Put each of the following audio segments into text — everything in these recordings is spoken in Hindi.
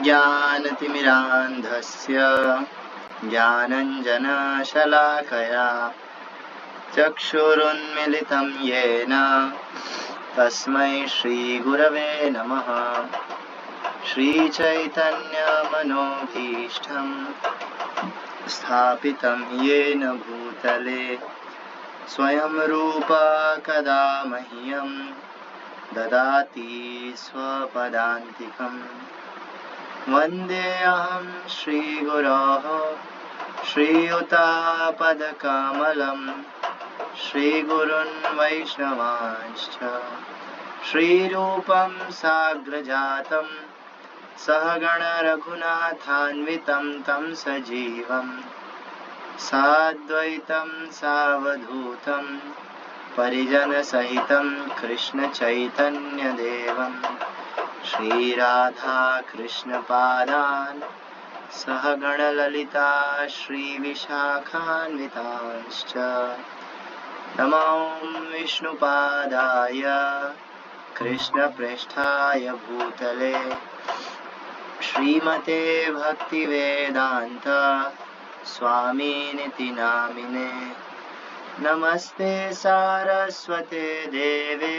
ज्ञानतिमिरान्धस्य ज्ञानञ्जनशलाकया चक्षुरुन्मिलितं येन तस्मै श्रीगुरवे नमः। श्रीचैतन्यमनोभीष्टं स्थापितं येन भूतले स्वयं रूप कदा मह्यं ददाति स्वपदान्तिकम्। वन्देऽहं श्रीगुरोः श्रीयुतापदकमलं श्रीगुरुन् वैष्णवांश्च श्रीरूपं साग्रजातं सहगण रघुनाथान्वितं तं सजीवं साद्वैतं सावधूतं परिजनसहितं कृष्णचैतन्यदेवं श्रीराधा कृष्णपादान् सहगण ललिता श्रीविशाखान्वितांश्च नमो विष्णुपादाय कृष्णप्रेष्ठाय भूतले श्रीमते भक्तिवेदान्त स्वामिनिति नामिने। नमस्ते सारस्वते देवे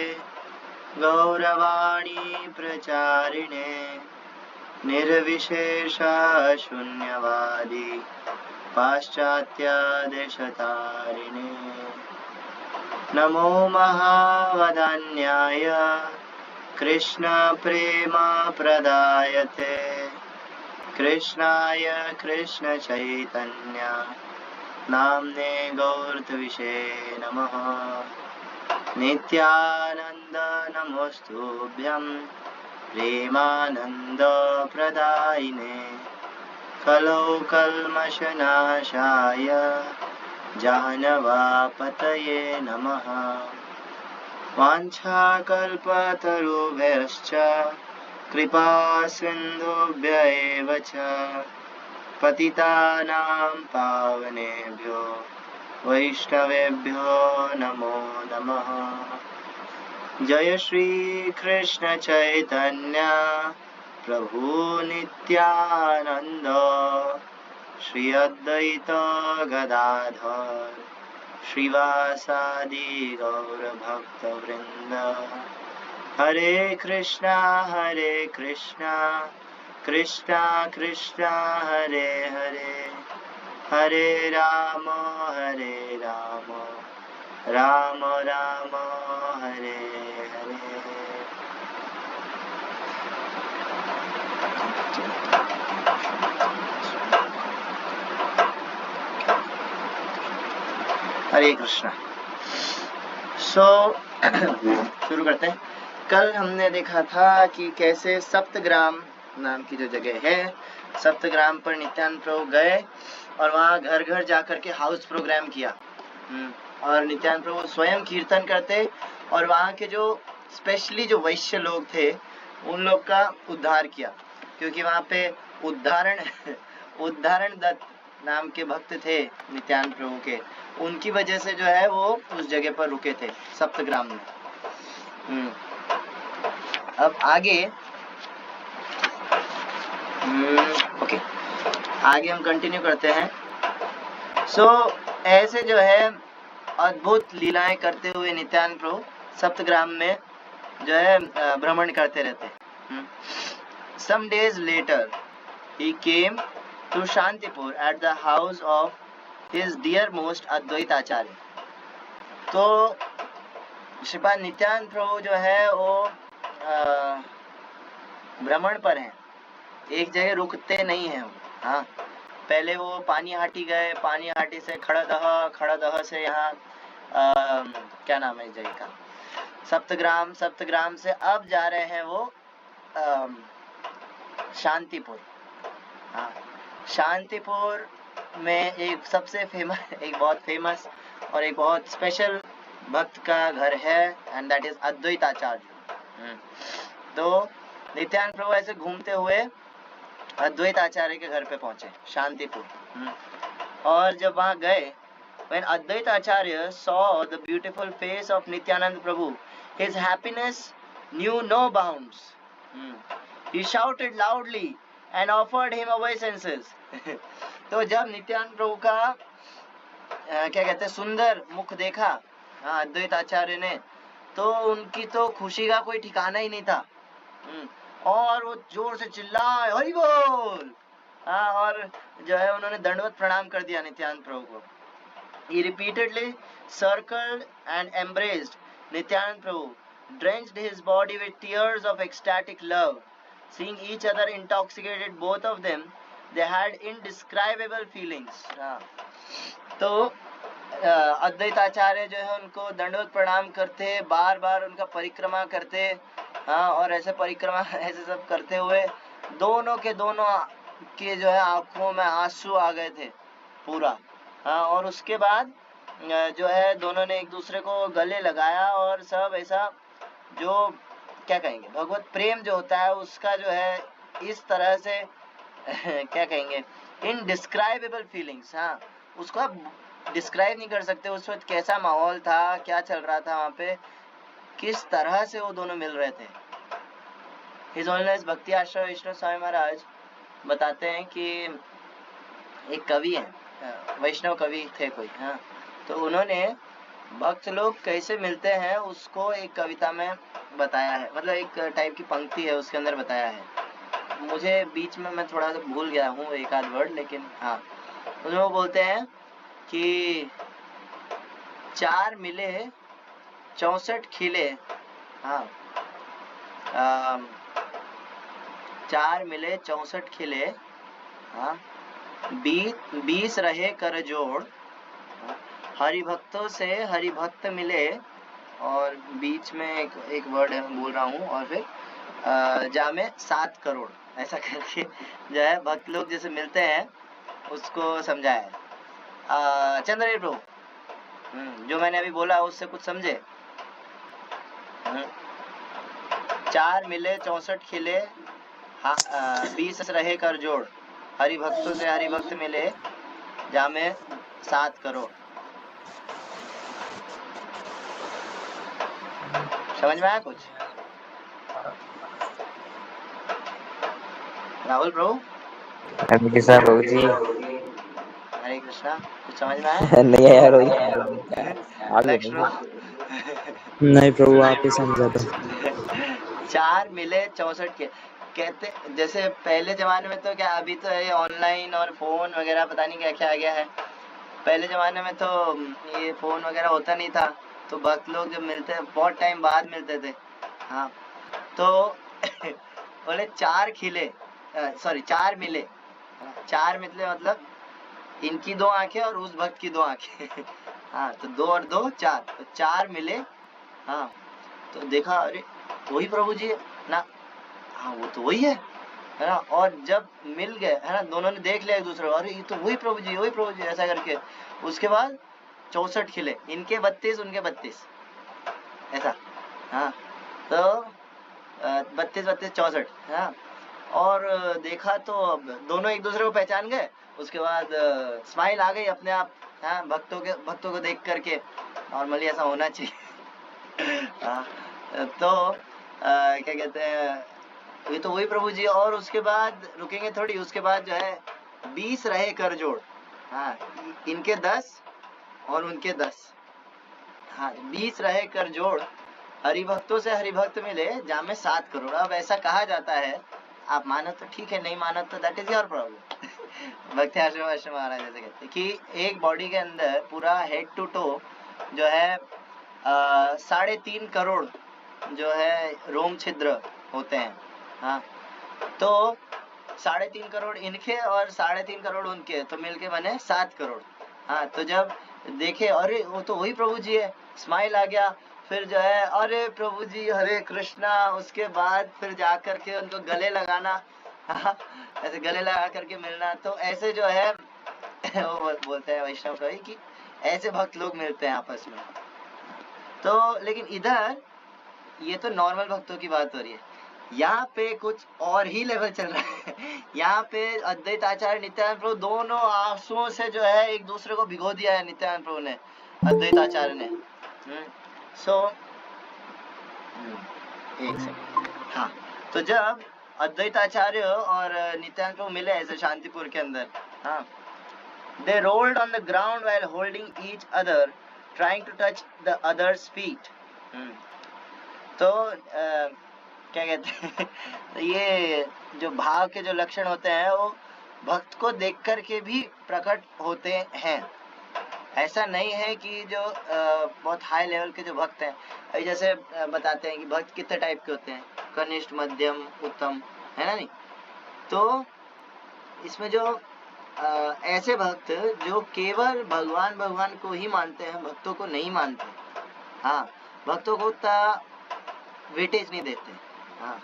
गौरवाणी प्रचारिणे निर्विशेष शून्यवादी पाश्चात्य देशतारिणे। नमो महावदान्याय कृष्ण प्रेम प्रदायते कृष्णाय कृष्ण चैतन्य नाम्ने गौरत्विषे नमः। नित्यानंद नमोस्तुभ्यं प्रेमानंद प्रदायिने कलौ कल्मषनाशाय जानवापतये नमः। वाञ्छाकल्पतरुभ्यश्च कृपा सिन्धुभ्य एव च पतितानां पावनेभ्यो वैष्णवेभ्यो नमो नमः। जय श्री कृष्ण चैतन्य प्रभु नित्यानंद श्री अद्वैत गदाधर श्रीवासादि गौर भक्त वृंद। हरे कृष्णा कृष्णा कृष्णा हरे हरे हरे राम राम राम हरे हरे। हरे कृष्णा। शुरू करते हैं। कल हमने देखा था कि कैसे सप्तग्राम नाम की जो जगह है, सप्तग्राम पर नित्यानंद प्रभु गए और वहाँ घर घर जाकर के हाउस प्रोग्राम किया और नित्यानंद प्रभु स्वयं कीर्तन करते और वहाँ के जो स्पेशली जो वैश्य लोग थे उन लोग का उद्धार किया, क्योंकि वहाँ पे उद्धारण दत्त नाम के भक्त थे नित्यानंद प्रभु के, उनकी वजह से जो है वो उस जगह पर रुके थे सप्तग्राम में। अब आगे ओके, आगे हम कंटिन्यू करते हैं। ऐसे जो है अद्भुत लीलाएं करते हुए नित्यानंद प्रभु सप्तग्राम में जो है भ्रमण करते रहते। Some days later he came to Shantipur at the house of his dearmost Advaita Acharya. तो श्रीपाद नित्यानंद प्रभु जो है वो भ्रमण पर हैं, एक जगह रुकते नहीं हैं। हाँ, पहले वो पानीहाटी गए, पानीहाटी से खड़दह से यहाँ क्या नाम है जगह का, सप्तग्राम से अब जा रहे हैं वो शांतिपुर। हाँ, शांतिपुर में एक सबसे फेमस, एक बहुत फेमस और एक बहुत स्पेशल भक्त का घर है, एंड दैट इज अद्वैत आचार्य। तो नित्यानंद प्रभु ऐसे घूमते हुए अद्वैत आचार्य के घर पे पहुंचे शांतिपुर। और जब वहां गए, when Advaita Acharya saw the beautiful face of Nityananda Prabhu, his happiness knew no bounds. He shouted loudly, and offered him obeisances. तो जब नित्यानंद प्रभु का क्या कहते हैं सुंदर मुख देखा अद्वैत आचार्य ने, तो उनकी तो खुशी का कोई ठिकाना ही नहीं था। और वो जोर से चिल्लाए हरि बोल। और जो है उन्होंने दंडवत प्रणाम कर दिया नित्यानंद प्रभु को। He repeatedly circled and embraced Nityanand Prabhu, drenched his body with tears of ecstatic love. Seeing each other intoxicated, both of them, they had indescribable feelings. तो अद्वैत आचार्य जो है उनको दंडवत प्रणाम करते, बार बार उनका परिक्रमा करते, और ऐसे परिक्रमा ऐसे सब करते हुए दोनों के जो है आंखों में आंसू आ गए थे पूरा। और उसके बाद जो है दोनों ने एक दूसरे को गले लगाया और सब ऐसा जो क्या कहेंगे भगवत प्रेम जो होता है उसका जो है इस तरह से क्या कहेंगे इनडिस्क्राइबेबल फीलिंग्स। उसको आप डिस्क्राइब नहीं कर सकते उस वक्त कैसा माहौल था, क्या चल रहा था वहाँ पे, किस तरह से वो दोनों मिल रहे थे। हिज होलीनेस भक्ति आश्रम वैष्णव स्वामी महाराज बताते हैं कि एक कवि है, वैष्णव कवि थे कोई, तो उन्होंने भक्त लोग कैसे मिलते हैं उसको एक कविता में बताया है, मतलब एक टाइप की पंक्ति है उसके अंदर बताया है। मुझे बीच में मैं थोड़ा सा भूल गया हूँ एक आध वर्ड, लेकिन उसमें वो बोलते हैं कि 4 मिले 64 खिले, 4 मिले 64 खिले, 20 रहे कर जोड़, हरि भक्तों से हरि भक्त मिले, और बीच में एक वर्ड है बोल रहा हूँ, और फिर जामे 7 करोड़, ऐसा करके जो है भक्त लोग जैसे मिलते हैं उसको समझाया है। चंद्रवीर प्रभु जो मैंने अभी बोला उससे कुछ समझे? 4 मिले 64 खिले, 20 रहे कर जोड़, हरि भक्तों से हरि भक्त मिले, जामे 7 करोड़। समझ में आया कुछ? राहुल प्रभु? हरे कृष्णा प्रभु जी। हरे कृष्णा, कुछ समझ में आया? नहीं आया प्रभु। नहीं प्रभु आप ही समझा दो। 4 मिले 64 के कहते, जैसे पहले जमाने में तो क्या, अभी तो ये ऑनलाइन और फोन वगैरह पता नहीं क्या क्या आ गया है। पहले जमाने में तो ये फोन वगैरह होता नहीं था, तो भक्त लोग जब मिलते बहुत टाइम बाद मिलते थे, तो बोले 4 खिले, सॉरी 4 मिले, 4 मिले मतलब इनकी 2 आंखें और उस भक्त की 2 आंखें तो 2 और 2 4, तो 4 मिले। तो देखा अरे वही प्रभु जी ना, वो तो वही है ना। और जब मिल गए है ना, दोनों ने देख लिया एक दूसरे को, अरे ये तो वही प्रभु जी ऐसा करके, उसके बाद 64 खिले, इनके 32 उनके 32 ऐसा, तो 32 32 64, और देखा तो दोनों एक दूसरे को पहचान गए। उसके बाद स्माइल आ गई अपने आप, भक्तों को देख करके, नॉर्मली ऐसा होना चाहिए। तो क्या कहते हैं, ये तो वही प्रभु जी। और उसके बाद रुकेंगे थोड़ी, उसके बाद जो है 20 रहे कर जोड़, इनके 10 और उनके 10, 20 रहे कर जोड़, हरिभक्तों से हरिभक्त मिले, जामे 7 करोड़। अब ऐसा कहा जाता है, आप मानो तो ठीक है, नहीं मानो तो दैट इज योर प्रॉब्लम। भक्ति आश्रम महाराज जैसे कहते कि एक बॉडी के अंदर पूरा हेड टू टो जो है 3.5 करोड़ जो है रोम छिद्र होते हैं। तो 3.5 करोड़ इनके और 3.5 करोड़ उनके, तो मिलके बने 7 करोड़। तो जब देखे अरे वो तो वही प्रभु जी है, स्माइल आ गया। फिर जो है अरे प्रभु जी हरे कृष्णा, उसके बाद फिर जा करके उनको गले लगाना, ऐसे गले लगा करके मिलना। तो ऐसे जो है वो बोलते हैं वैष्णव कवि कि ऐसे भक्त लोग मिलते हैं आपस में। तो लेकिन इधर ये तो नॉर्मल भक्तों की बात हो रही है, यहाँ पे कुछ और ही लेवल चल रहा है। यहाँ पे अद्वैत आचार्य नित्यानंद प्रभु दोनों आंसुओं से जो है एक दूसरे को भिगो दिया है नित्यानंद प्रभु ने, अद्वैत आचार्य ने। एक सेकंड। तो जब अद्वैताचार्य और नित्यानंद प्रभु मिले ऐसे शांतिपुर के अंदर। हाँ, they rolled on the ground while holding each other, trying to touch the other's feet. तो क्या कहते हैं ये जो भाव के जो लक्षण होते हैं वो भक्त को देख कर के भी प्रकट होते हैं। ऐसा नहीं है कि जो बहुत हाई लेवल के जो भक्त हैं, अभी जैसे बताते हैं कि भक्त कितने टाइप के होते हैं, कनिष्ठ, मध्यम, उत्तम, है ना नहीं। तो इसमें जो ऐसे भक्त जो केवल भगवान भगवान को ही मानते हैं, भक्तों को नहीं मानते, हाँ, भक्तों को उतना वेटेज नहीं देते, हाँ,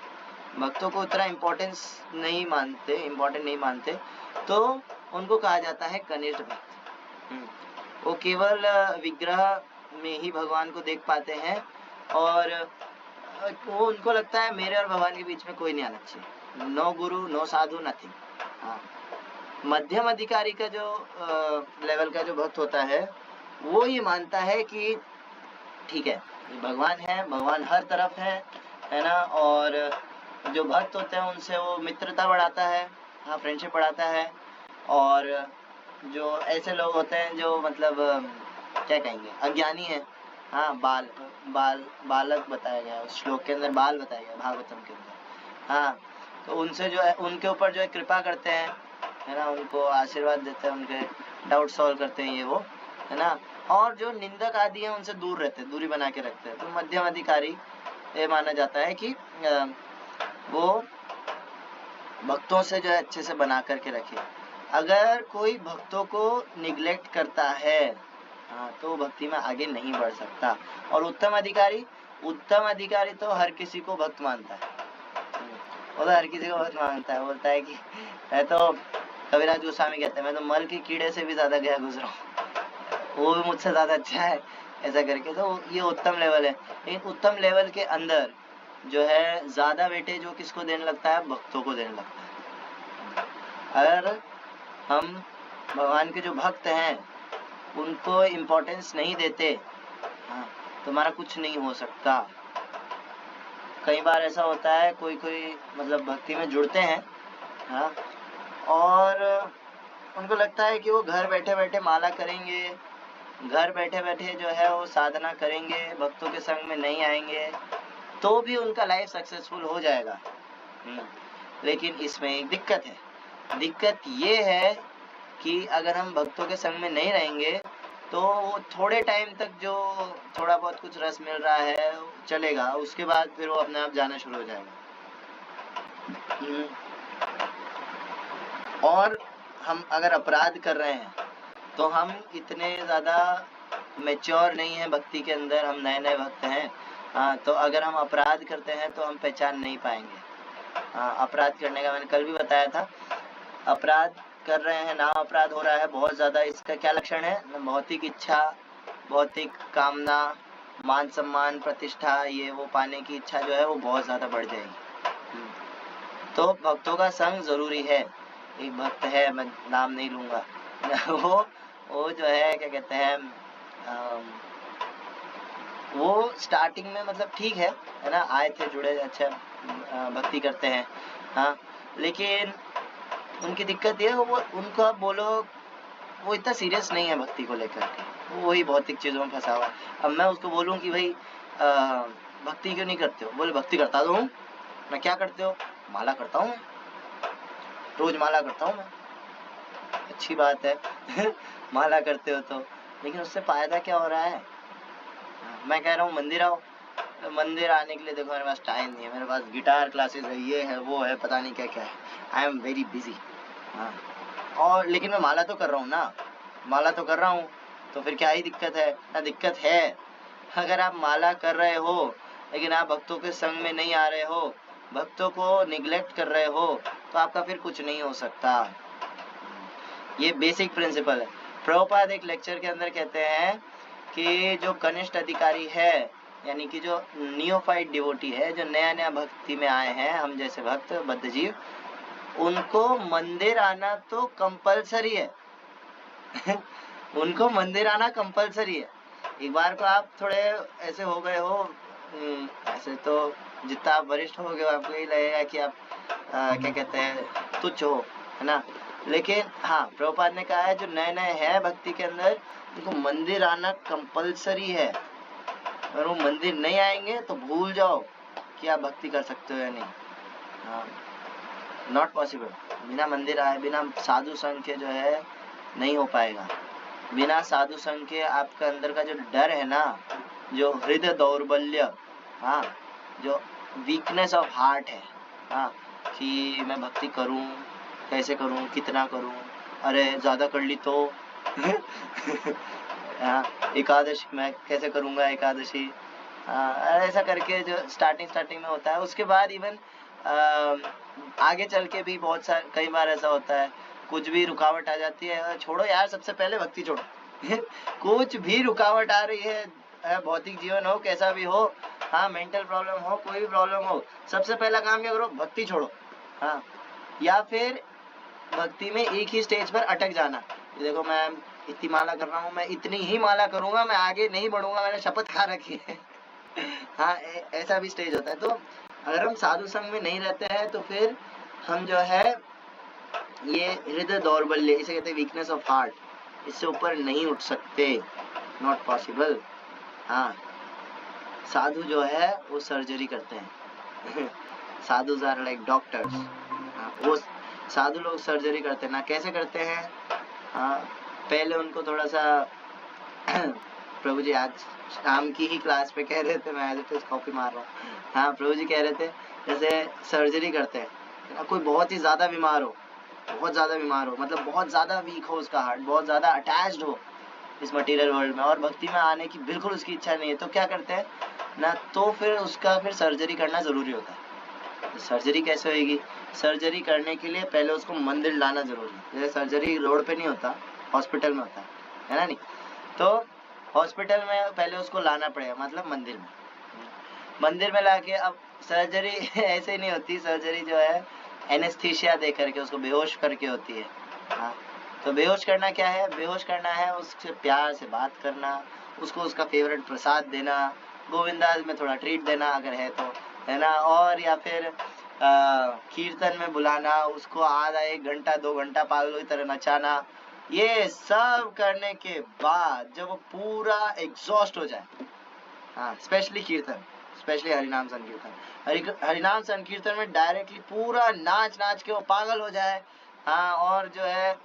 भक्तों को उतना इम्पोर्टेंस नहीं मानते, इम्पोर्टेंट नहीं मानते, तो उनको कहा जाता है कनिष्ठ भक्त। वो केवल विग्रह में ही भगवान को देख पाते हैं और वो उनको लगता है मेरे और भगवान के बीच में कोई नहीं आना चाहिए, नो गुरु, नो साधु, नथिंग। हाँ, मध्यम अधिकारी का जो लेवल का जो भक्त होता है वो ये मानता है कि ठीक है, भगवान है, भगवान हर तरफ है ना। और जो भक्त होते हैं उनसे वो मित्रता बढ़ाता है, हाँ, फ्रेंडशिप बढ़ाता है। और जो ऐसे लोग होते हैं जो मतलब क्या कहेंगे, अज्ञानी है, हाँ, बालक बताया गया उस श्लोक के अंदर, बाल बताया गया भागवतम के अंदर, हाँ, तो उनसे जो है उनके ऊपर जो है कृपा करते हैं, है ना, उनको आशीर्वाद देते हैं, उनके डाउट सॉल्व करते हैं, ये वो, है ना। और जो निंदक आदि हैं उनसे दूर रहते हैं, दूरी बना के रखते हैं। तो मध्यम अधिकारी ये माना जाता है कि वो भक्तों से जो है अच्छे से बना करके रखे। अगर कोई भक्तों को निग्लेक्ट करता है, हाँ, तो भक्ति में आगे नहीं बढ़ सकता। और उत्तम अधिकारी तो हर किसी को भक्त मानता है, वो तो हर किसी को भक्त मानता है, बोलता है कि मैं तो, कविराज गोस्वामी कहते हैं, मैं तो मल के कीड़े से भी ज्यादा गया गुजरा हूँ, वो भी मुझसे ज्यादा अच्छा है, ऐसा करके। तो ये उत्तम लेवल है। लेकिन उत्तम लेवल के अंदर जो है ज्यादा वेटेज वो किसको देने लगता है, भक्तों को देने लगता है। अगर हम भगवान के जो भक्त हैं उनको इम्पोर्टेंस नहीं देते, हाँ, तो हमारा कुछ नहीं हो सकता। कई बार ऐसा होता है, कोई मतलब भक्ति में जुड़ते हैं, हाँ, और उनको लगता है कि वो घर बैठे बैठे माला करेंगे, घर बैठे बैठे जो है वो साधना करेंगे, भक्तों के संग में नहीं आएंगे तो भी उनका लाइफ सक्सेसफुल हो जाएगा। लेकिन इसमें एक दिक्कत है। दिक्कत ये है कि अगर हम भक्तों के संग में नहीं रहेंगे तो वो थोड़े टाइम तक जो थोड़ा बहुत कुछ रस मिल रहा है चलेगा, उसके बाद फिर वो अपने आप जाना शुरू हो जाएगा। और हम अगर अपराध कर रहे हैं तो हम इतने ज़्यादा मैच्योर नहीं हैं भक्ति के अंदर, हम नए नए भक्त हैं, हाँ, तो अगर हम अपराध करते हैं तो हम पहचान नहीं पाएंगे। हाँ, अपराध करने का मैंने कल भी बताया था, अपराध कर रहे हैं, नाम अपराध हो रहा है बहुत ज़्यादा, इसका क्या लक्षण है, भौतिक इच्छा, भौतिक कामना, मान सम्मान, प्रतिष्ठा, ये वो पाने की इच्छा जो है वो बहुत ज़्यादा बढ़ जाएगी। तो भक्तों का संग ज़रूरी है। एक भक्त है, मैं नाम नहीं लूँगा, वो जो है क्या कहते हैं, वो स्टार्टिंग में मतलब ठीक है ना, आए थे, जुड़े, अच्छा भक्ति करते हैं, हाँ, लेकिन उनकी दिक्कत ये है, वो उनको आप बोलो, वो इतना सीरियस नहीं है भक्ति को लेकर के, वो वही भौतिक चीज़ों में फंसा हुआ है। अब मैं उसको बोलूँ कि भाई भक्ति क्यों नहीं करते हो, बोले भक्ति करता तो हूँ मैं। क्या करते हो? माला करता हूँ, रोज माला करता हूँ मैं। अच्छी बात है माला करते हो तो, लेकिन उससे फायदा क्या हो रहा है? मैं कह रहा हूँ मंदिर आओ, मंदिर आने के लिए देखो मेरे पास टाइम नहीं है, मेरे पास गिटार क्लासेस है, ये है वो है, पता नहीं क्या क्या है, आई एम वेरी बिजी, हाँ, और लेकिन मैं माला तो कर रहा हूँ ना, माला तो कर रहा हूँ, तो फिर क्या ही दिक्कत है ना? दिक्कत है। अगर आप माला कर रहे हो लेकिन आप भक्तों के संग में नहीं आ रहे हो, भक्तों को निगलेक्ट कर रहे हो, तो आपका फिर कुछ नहीं हो सकता। ये बेसिक प्रिंसिपल है। प्रभुपाद एक लेक्चर के अंदर कहते हैं कि जो कनिष्ठ अधिकारी है, यानी कि जो नियोफाइट डिवोटी है, जो नया नया भक्ति में आए हैं, हम जैसे भक्त बद्धजीव, उनको मंदिर आना तो कंपलसरी है उनको मंदिर आना कंपलसरी है। एक बार को आप थोड़े ऐसे हो गए हो, ऐसे तो जितना आप वरिष्ठ होगे आपको यही लगेगा कि आप क्या कहते हैं, तुच्छ हो, है ना। लेकिन हाँ, प्रभुपाद ने कहा है जो नए नए है भक्ति के अंदर, उनको मंदिर आना कंपलसरी है। अगर वो मंदिर नहीं आएंगे तो भूल जाओ कि आप भक्ति कर सकते हो या नहीं। हाँ, नॉट पॉसिबल। बिना मंदिर आए, बिना साधु संघ के जो है नहीं हो पाएगा। बिना साधु संघ के आपका अंदर का जो डर है ना, जो हृदय दौर्बल्य, हाँ, जो वीकनेस ऑफ हार्ट है, हाँ, कि मैं भक्ति करूं, कैसे करूं, कितना करूं, अरे ज्यादा कर ली तो हाँ, एकादशी मैं कैसे करूंगा, एकादशी, ऐसा करके जो स्टार्टिंग में होता है। उसके बाद इवन आगे चल के भी बहुत सारे कई बार ऐसा होता है, कुछ भी रुकावट आ जाती है, छोड़ो यार, सबसे पहले भक्ति छोड़ो कुछ भी रुकावट आ रही है, भौतिक जीवन हो, कैसा भी हो, हाँ, मेंटल प्रॉब्लम हो, कोई भी प्रॉब्लम हो, सबसे पहला काम क्या करो, भक्ति छोड़ो। हाँ, या फिर भक्ति में एक ही स्टेज पर अटक जाना। देखो मैं इतनी माला कर रहा हूँ, मैं इतनी ही माला करूंगा, मैं आगे नहीं बढ़ूंगा, मैंने शपथ खा रखी है हाँ, ऐसा भी स्टेज होता है। तो अगर हम साधु संघ में नहीं रहते हैं तो फिर हम जो है ये हृदय दौर्बल्य, इसे कहते हैं वीकनेस ऑफ हार्ट, इससे ऊपर नहीं उठ सकते, नॉट पॉसिबल। हाँ, साधु जो है वो सर्जरी करते हैं साधु आर लाइक डॉक्टर्स। वो साधु लोग सर्जरी करते हैं ना, कैसे करते हैं, हाँ, पहले उनको थोड़ा सा प्रभु जी आज शाम की ही क्लास पे कह रहे थे, मैं आज कॉपी मार रहा हूँ, हाँ, प्रभु जी कह रहे थे जैसे सर्जरी करते हैं ना, कोई बहुत ही ज्यादा बीमार हो, बहुत ज्यादा बीमार हो, मतलब बहुत ज्यादा वीक हो उसका हार्ट, बहुत ज्यादा अटैच्ड हो इस मटेरियल वर्ल्ड में, और भक्ति में आने की बिल्कुल उसकी इच्छा नहीं है, तो क्या करते हैं ना, तो फिर उसका फिर सर्जरी करना जरूरी होता है। सर्जरी कैसे होगी, सर्जरी करने के लिए पहले उसको मंदिर लाना जरूरी है। जैसे सर्जरी रोड पे नहीं होता, हॉस्पिटल में होता है ना, नहीं, तो हॉस्पिटल में पहले उसको लाना पड़ेगा, मतलब मंदिर में लाके, अब सर्जरी ऐसे नहीं होती, सर्जरी जो है एनेस्थीसिया दे करके, उसको बेहोश करके होती है। हाँ, तो बेहोश करना क्या है, बेहोश करना है उससे प्यार से बात करना, उसको उसका फेवरेट प्रसाद देना, गोविंदास में थोड़ा ट्रीट देना अगर है तो, है ना, और या फिर कीर्तन में बुलाना, उसको आधा 1 घंटा 2 घंटा पागलों की तरह नचाना। ये सब करने के बाद जब वो पूरा एग्जॉस्ट हो जाए, हाँ, स्पेशली कीर्तन, स्पेशली हरिनाम संकीर्तन, हरिनाम संकीर्तन में डायरेक्टली पूरा नाच नाच के वो पागल हो जाए, हाँ, और जो है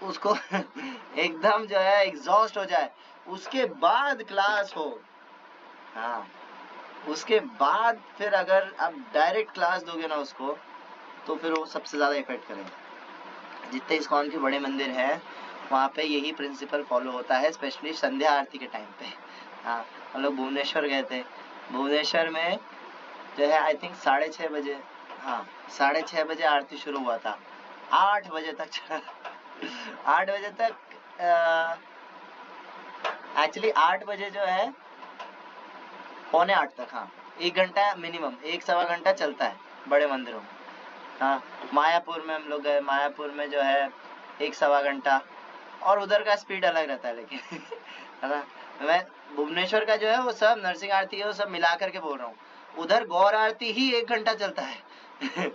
उसको एकदम जो है एग्जॉस्ट हो जाए, उसके बाद क्लास हो, हाँ, उसके बाद फिर अगर आप डायरेक्ट क्लास दोगे ना उसको, तो फिर वो सबसे ज्यादा इफेक्ट करेगा। जितने इस्कॉन के बड़े मंदिर हैं वहाँ पे यही प्रिंसिपल फॉलो होता है, स्पेशली संध्या आरती के टाइम पे। हाँ, हम लोग भुवनेश्वर गए थे, भुवनेश्वर में जो है आई थिंक 6:30 बजे, हाँ, 6:30 बजे आरती शुरू हुआ था, 8 बजे तक चला 8 बजे तक, एक्चुअली 8 बजे जो है 7:45 तक, हाँ, 1 घंटा मिनिमम, 1-1.25 घंटा चलता है बड़े मंदिरों में। हाँ, मायापुर में हम लोग गए, मायापुर में जो है 1-1.25 घंटा, और उधर का स्पीड अलग रहता है लेकिन है ना, मैं भुवनेश्वर का जो है वो सब नरसिंह आरती है वो सब मिला करके बोल रहा हूँ, उधर गौर आरती ही 1 घंटा चलता है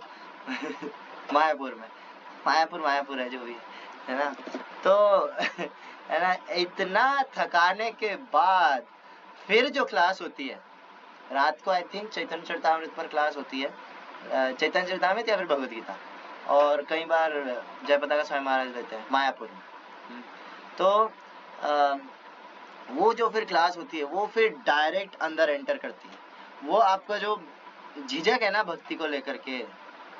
मायापुर में, मायापुर है जो भी है ना, तो है ना, इतना थकाने के बाद फिर जो क्लास होती है रात को, आई थिंक चैतन्य चरितामृत पर क्लास होती है, चैतन्य चरितामृत या फिर भगवत गीता, और कई बार जयपताका स्वामी महाराज रहते हैं मायापुर में। तो वो जो फिर क्लास होती है वो फिर डायरेक्ट अंदर एंटर करती है, वो आपका जो झिझक है ना भक्ति को लेकर के,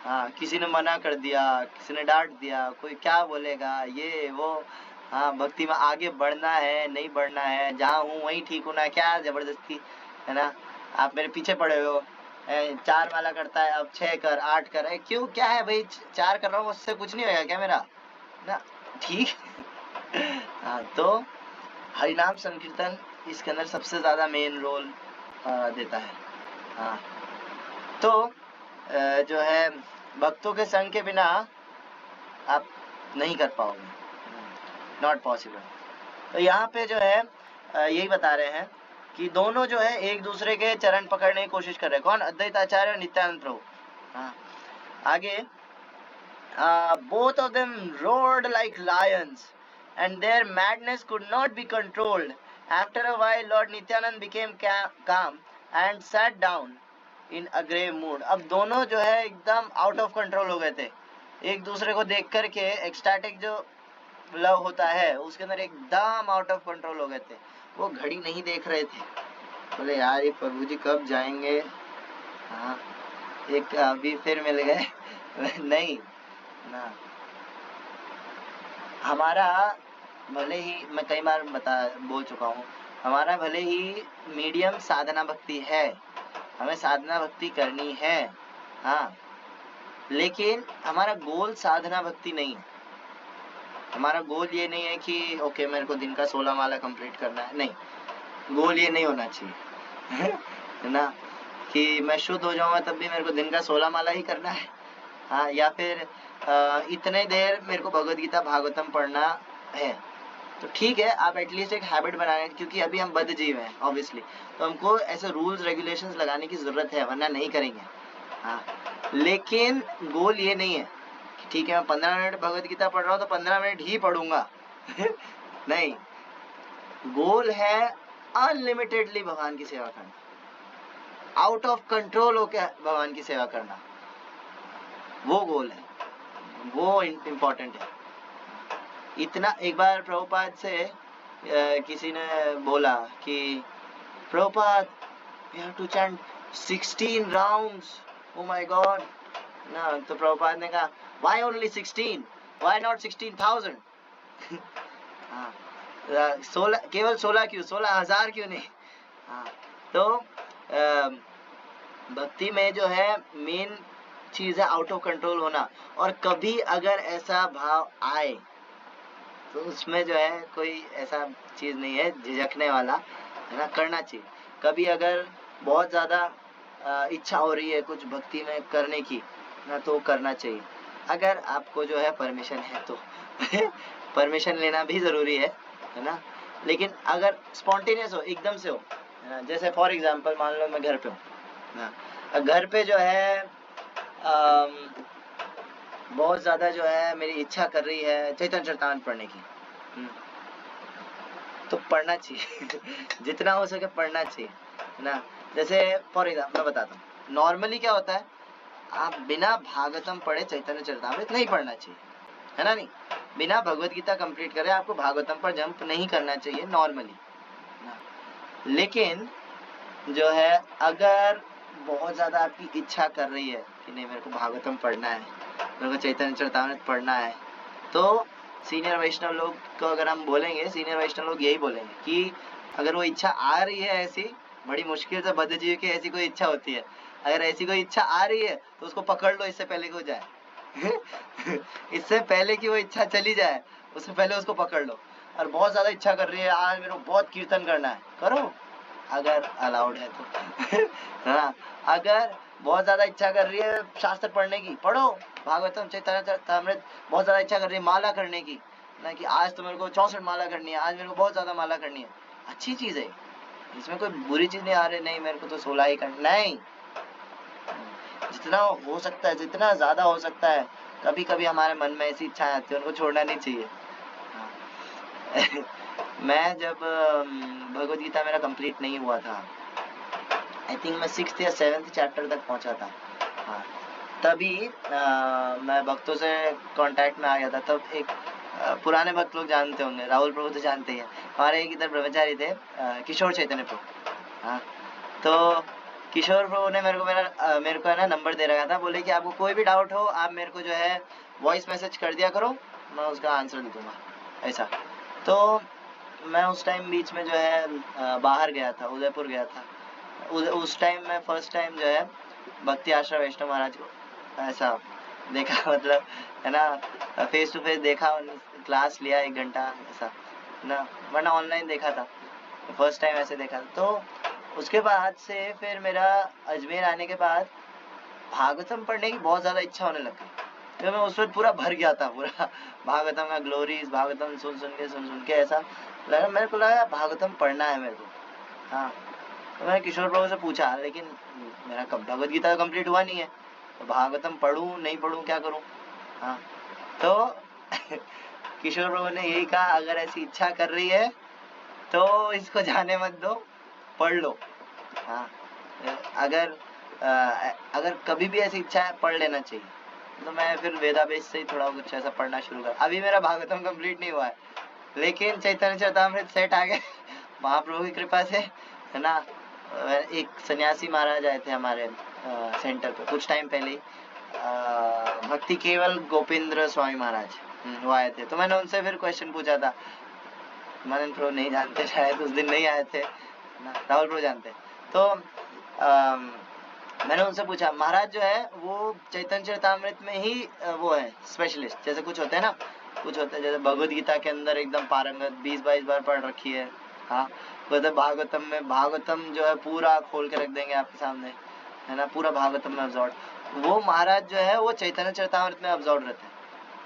हाँ, किसी ने मना कर दिया, किसी ने डांट दिया, कोई क्या बोलेगा, ये वो, हाँ, भक्ति में आगे बढ़ना है नहीं बढ़ना है, जहाँ हूँ वहीं ठीक होना, क्या जबरदस्ती, है ना, आप मेरे पीछे पड़े हो, 4 माला करता है अब 6 कर 8 कर, क्यों, क्या है भाई, 4 कर रहा हूँ उससे कुछ नहीं होगा क्या मेरा ना, ठीक हाँ, तो हरिनाम संकीर्तन इसके अंदर सबसे ज्यादा मेन रोल देता है। हाँ, तो जो है भक्तों के संग के बिना आप नहीं कर पाओगे, नॉट पॉसिबल। तो यहाँ पे जो है यही बता रहे हैं कि दोनों जो है एक दूसरे के चरण पकड़ने की कोशिश कर रहे हैं। कौन? अद्वैत आचार्य और नित्यानंद प्रभु। हाँ, आगे both of them roared like lions and their madness could not be controlled. After a while Lord Nityanand became calm and sat down in a grave mood. अब दोनों जो है एकदम आउट ऑफ कंट्रोल हो गए थे, एक दूसरे को देख करके एक्सटैटिक जो लव होता है उसके अंदर एकदम आउट ऑफ कंट्रोल हो गए थे। वो घड़ी नहीं देख रहे थे, बोले यार ये प्रभु जी कब जाएंगे। हाँ, एक अभी फिर मिल गए नहीं ना, हमारा भले ही, मैं कई बार बोल चुका हूँ, हमारा भले ही मीडियम साधना भक्ति है, हमें साधना भक्ति करनी है, हाँ, लेकिन हमारा गोल साधना भक्ति नहीं है। हमारा गोल ये नहीं है कि ओके मेरे को दिन का 16 माला कंप्लीट करना है, नहीं, गोल ये नहीं होना चाहिए है ना, कि मैं शुद्ध हो जाऊंगा तब भी मेरे को दिन का 16 माला ही करना है, हाँ, या फिर इतने देर मेरे को भगवद गीता भागवतम पढ़ना है। तो ठीक है, आप एटलीस्ट एक हैबिट बनाए, क्योंकि अभी हम बद्ध जीव हैं ऑब्वियसली, तो हमको ऐसे रूल्स रेगुलेशंस लगाने की जरूरत है, वरना नहीं करेंगे। हाँ, लेकिन गोल ये नहीं है कि ठीक है मैं 15 मिनट भगवद गीता पढ़ रहा हूँ तो 15 मिनट ही पढ़ूंगा नहीं, गोल है अनलिमिटेडली भगवान की सेवा करना, आउट ऑफ कंट्रोल होकर भगवान की सेवा करना, वो गोल है, वो इम्पोर्टेंट है। इतना एक बार प्रभुपाद से किसी ने बोला कि Prabhupada we have to chant 16 rounds, oh my god ना, तो प्रभुपाद ने कहा why only 16, why not 16,000 हाँ, 16 केवल 16 क्यों, 16,000 क्यों नहीं। हाँ, तो भक्ति में जो है मेन चीज है आउट ऑफ कंट्रोल होना, और कभी अगर ऐसा भाव आए तो उसमें जो है कोई ऐसा चीज नहीं है झिझकने वाला, है ना, करना चाहिए। कभी अगर बहुत ज्यादा इच्छा हो रही है कुछ भक्ति में करने की ना, तो करना चाहिए, अगर आपको जो है परमिशन है तो परमिशन लेना भी जरूरी है ना, लेकिन अगर स्पॉन्टेनियस हो, एकदम से हो, है ना, जैसे फॉर एग्जांपल मान लो मैं घर पे हूँ ना, घर पे जो है बहुत ज्यादा जो है मेरी इच्छा कर रही है चैतन्य चरितामृत पढ़ने की, तो पढ़ना चाहिए जितना हो सके पढ़ना चाहिए ना। जैसे फॉर एग्जाम्पल मैं बताता हूँ, नॉर्मली क्या होता है, आप बिना भागवतम पढ़े चैतन्य चरितामृत नहीं पढ़ना चाहिए, है ना, नहीं, बिना भगवत गीता कंप्लीट करे आपको भागवतम पर जंप नहीं करना चाहिए नॉर्मली ना। लेकिन जो है अगर बहुत ज्यादा आपकी इच्छा कर रही है कि नहीं मेरे को भागवतम पढ़ना है, मेरे को चैतन्य चरितामृत पढ़ना है, तो सीनियर वैष्णव लोग को अगर हम बोलेंगे, सीनियर वैष्णव लोग यही बोलेंगे कि अगर वो इच्छा आ रही है, ऐसी बड़ी मुश्किल से बद्ध जीव की ऐसी कोई इच्छा होती है, अगर ऐसी कोई इच्छा आ रही है तो उसको पकड़ लो इससे पहले कि हो जाए इससे पहले कि वो इच्छा चली जाए उससे पहले उसको पकड़ लो। और बहुत ज्यादा इच्छा कर रही है आज मेरे को बहुत कीर्तन करना है, करो अगर अलाउड है तो हाँ, अगर बहुत ज्यादा इच्छा कर रही है शास्त्र पढ़ने की, पढ़ो भागवतम चैतन्य चरितामृत, बहुत ज्यादा इच्छा कर रही है माला करने की ना, कि आज तो मेरे को 64 माला करनी है, आज मेरे को बहुत ज्यादा माला करनी है, अच्छी चीज है, इसमें कोई बुरी चीज नहीं आ रही, नहीं मेरे को तो 16 ही करना, नहीं, जितना हो सकता है, जितना ज्यादा हो सकता है। कभी कभी हमारे मन में ऐसी इच्छा आती है, उनको छोड़ना नहीं चाहिए। मैं जब भगवद गीता मेरा कंप्लीट नहीं हुआ था, आई थिंक मैं 6th या 7th चैप्टर तक पहुंचा था, हाँ, तभी मैं भक्तों से कांटेक्ट में आ गया था। तब एक पुराने भक्त लोग जानते होंगे, राहुल प्रभु तो जानते ही हैं, हमारे एक इधर ब्रह्मचारी थे किशोर चैतन्य प्रभु, हाँ, तो किशोर प्रभु ने मेरे को है ना नंबर दे रखा था, बोले कि आपको कोई भी डाउट हो आप मेरे को जो है वॉइस मैसेज कर दिया करो, मैं उसका आंसर दे दूंगा, ऐसा। तो मैं उस टाइम बीच में जो है बाहर गया था, उदयपुर गया था, उस टाइम मैं फर्स्ट टाइम जो है भक्ति आश्रम वैष्णव महाराज को ऐसा देखा, मतलब है ना फेस टू फेस देखा, क्लास लिया 1 घंटा ऐसा ना, वरना ऑनलाइन देखा था, फर्स्ट टाइम ऐसे देखा। तो उसके बाद से फिर मेरा अजमेर आने के बाद भागवतम पढ़ने की बहुत ज्यादा इच्छा होने लग गई, तो मैं उस वक्त पूरा भर गया था, पूरा भागवतम का ग्लोरीज, भागवतम सुन सुन के ऐसा लगा, मेरे को लगा भागवतम पढ़ना है मेरे को, हाँ, तो मैंने किशोर प्रभु से पूछा, लेकिन मेरा भगवद गीता कंप्लीट हुआ नहीं है, तो भागवतम पढ़ूं नहीं पढ़ूं, क्या करूं? हाँ, तो किशोर प्रभु ने यही कहा, अगर ऐसी इच्छा कर रही है तो इसको जाने मत दो, पढ़ लो। हाँ, अगर कभी भी ऐसी इच्छा है, पढ़ लेना चाहिए। तो मैं फिर वेदाबेस से ही थोड़ा कुछ ऐसा पढ़ना शुरू कर। अभी मेरा भागवतम कंप्लीट नहीं हुआ है, लेकिन चैतन्य चरितामृत सेट आ गए महाप्रभु की कृपा से, है ना। एक सन्यासी महाराज आए थे हमारे सेंटर पे कुछ टाइम पहले ही, भक्ति केवल गोपेंद्र स्वामी महाराज, वो आए थे। तो मैंने उनसे फिर क्वेश्चन पूछा था, मदन प्रभु नहीं जानते, शायद उस दिन नहीं आए थे ना, राहुल प्रभु जानते। तो मैंने उनसे पूछा, महाराज जो है वो चैतन्य चरितामृत में ही वो है स्पेशलिस्ट, जैसे कुछ होते हैं ना, कुछ होते हैं जैसे भगवद गीता के अंदर एकदम पारंगत 20-22 बार पढ़ रखी है। हाँ, वैसे भागवतम में, भागवतम जो है पूरा खोल के रख देंगे आपके सामने, है ना, पूरा भागवतम में अब्सॉर्ब। वो महाराज जो है वो चैतन्य चरितामृत में अब्सॉर्ब रहते हैं,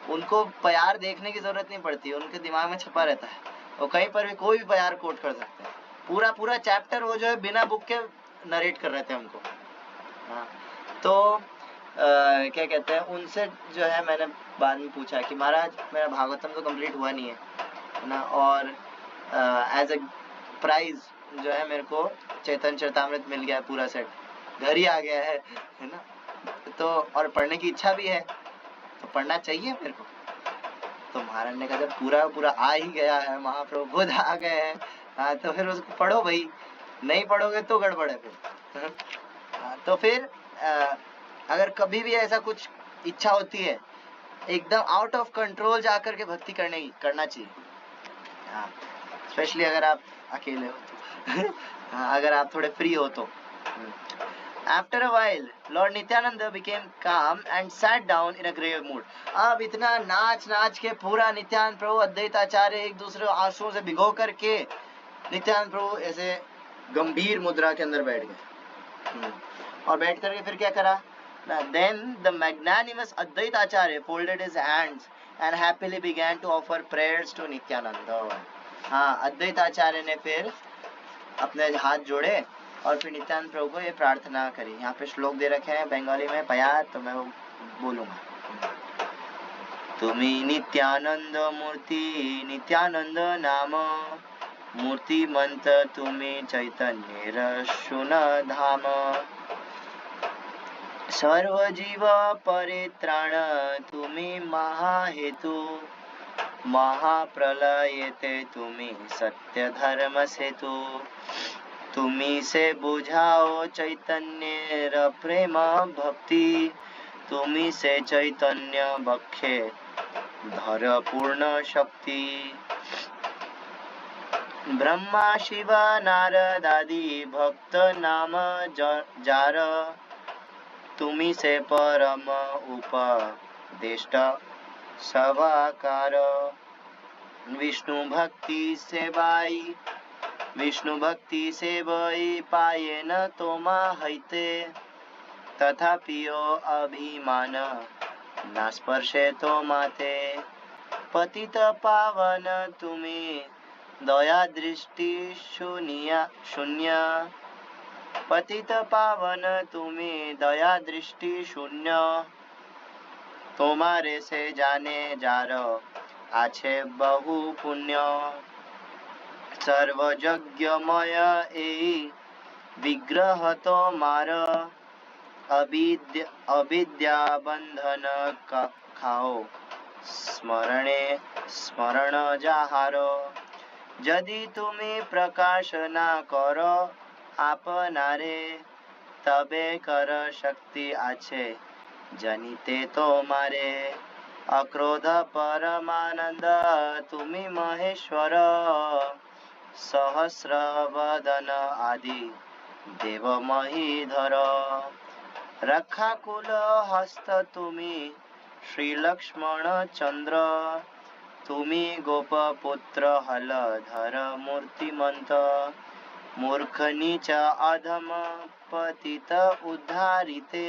उनको प्यार देखने की जरूरत नहीं पड़ती, उनके दिमाग में छपा रहता है, वो कहीं पर भी कोई भी प्यार कोट कर सकते हैं। पूरा चैप्टर वो जो है बिना बुक के नरेट कर रहे थे हमको। हाँ, तो क्या कहते हैं, उनसे जो है मैंने बाद में पूछा कि महाराज मेरा भागवतम तो कंप्लीट हुआ नहीं है ना, और एज अ प्राइज जो है मेरे को चैतन्य चरितामृत मिल गया है, पूरा सेट घर ही आ गया है ना, तो और पढ़ने की इच्छा भी है, तो पढ़ना चाहिए मेरे को। तो महाराज ने कहा जब पूरा आ ही गया है, महाप्रभु खुद आ गए हैं, हाँ, तो फिर उसको पढ़ो भाई, नहीं पढ़ोगे तो गड़बड़ है फिर। तो फिर अगर कभी भी ऐसा कुछ इच्छा होती है, एकदम आउट ऑफ कंट्रोल जाकर के भक्ति करना चाहिए। हाँ, स्पेशली अगर आप अकेले हो तो हाँ, अगर आप थोड़े फ्री हो तो। After a while, Lord Nityananda became calm and sat down in a grave mood. अब इतना नाच के पूरा नित्यानंद प्रभु अद्वैत आचार्य एक दूसरे आंसुओं से भिगो करके नित्यानंद प्रभु ऐसे गंभीर मुद्रा के अंदर बैठ गए, और बैठ करके फिर क्या करा? Then the magnanimous Advaita Acharya folded his hands and happily began to offer prayers to Nityananda. हाँ, अद्वैत आचार्य ने फिर अपने हाथ जोड़े और फिर नित्यानंद प्रभु को ये प्रार्थना करी। यहाँ पे श्लोक दे रखे हैं बंगाली में, पयार, तो मैं वो बोलूंगा। तुम्ही नित्यानंद मूर्ति, नित्यानंद नाम, मूर्तिमंत तुम्ही चैतन्य शुन धाम, सर्व जीव परित्राण तुम्ही महाहेतु, महाप्रलयते तुम्ही सत्य धर्म सेतु, तुम्ही से बुझाओ चैतन्य प्रेम भक्ति, तुम्ही से चैतन्य बखे धर पूर्ण शक्ति, ब्रह्मा शिव नारद आदि भक्त नाम जार, तुम्ही से परम उपदेष्ट सवाकार, विष्णु भक्ति सेवाई पाये न तोमा हैते, तथापियो अभिमान न स्पर्शे तो माते, पतित पावन तुम्ही दया दृष्टि शून्य, पतित पावन तुम्ही दया दृष्टि शून्य, तुम्हारे से जाने जारो आछे बहु पुण्य, सर्व यज्ञमय ए विग्रह तो मार, अविद्या बंधन खाओ स्मरण जाहारो, यदि तुम्हें प्रकाश ना करो आपनारे, तबे कर शक्ति आछे जनिते तो मारे, अक्रोध परमानंद तुम्ही महेश्वर, सहस्र वदन आदि देव महीधर, रक्षा कुल हस्त तुम्ही श्री लक्ष्मण चंद्र, तुम्ही गोप पुत्र हलधर मूर्तिमंत, मूर्ख नीच अधम पतित उद्धारिते,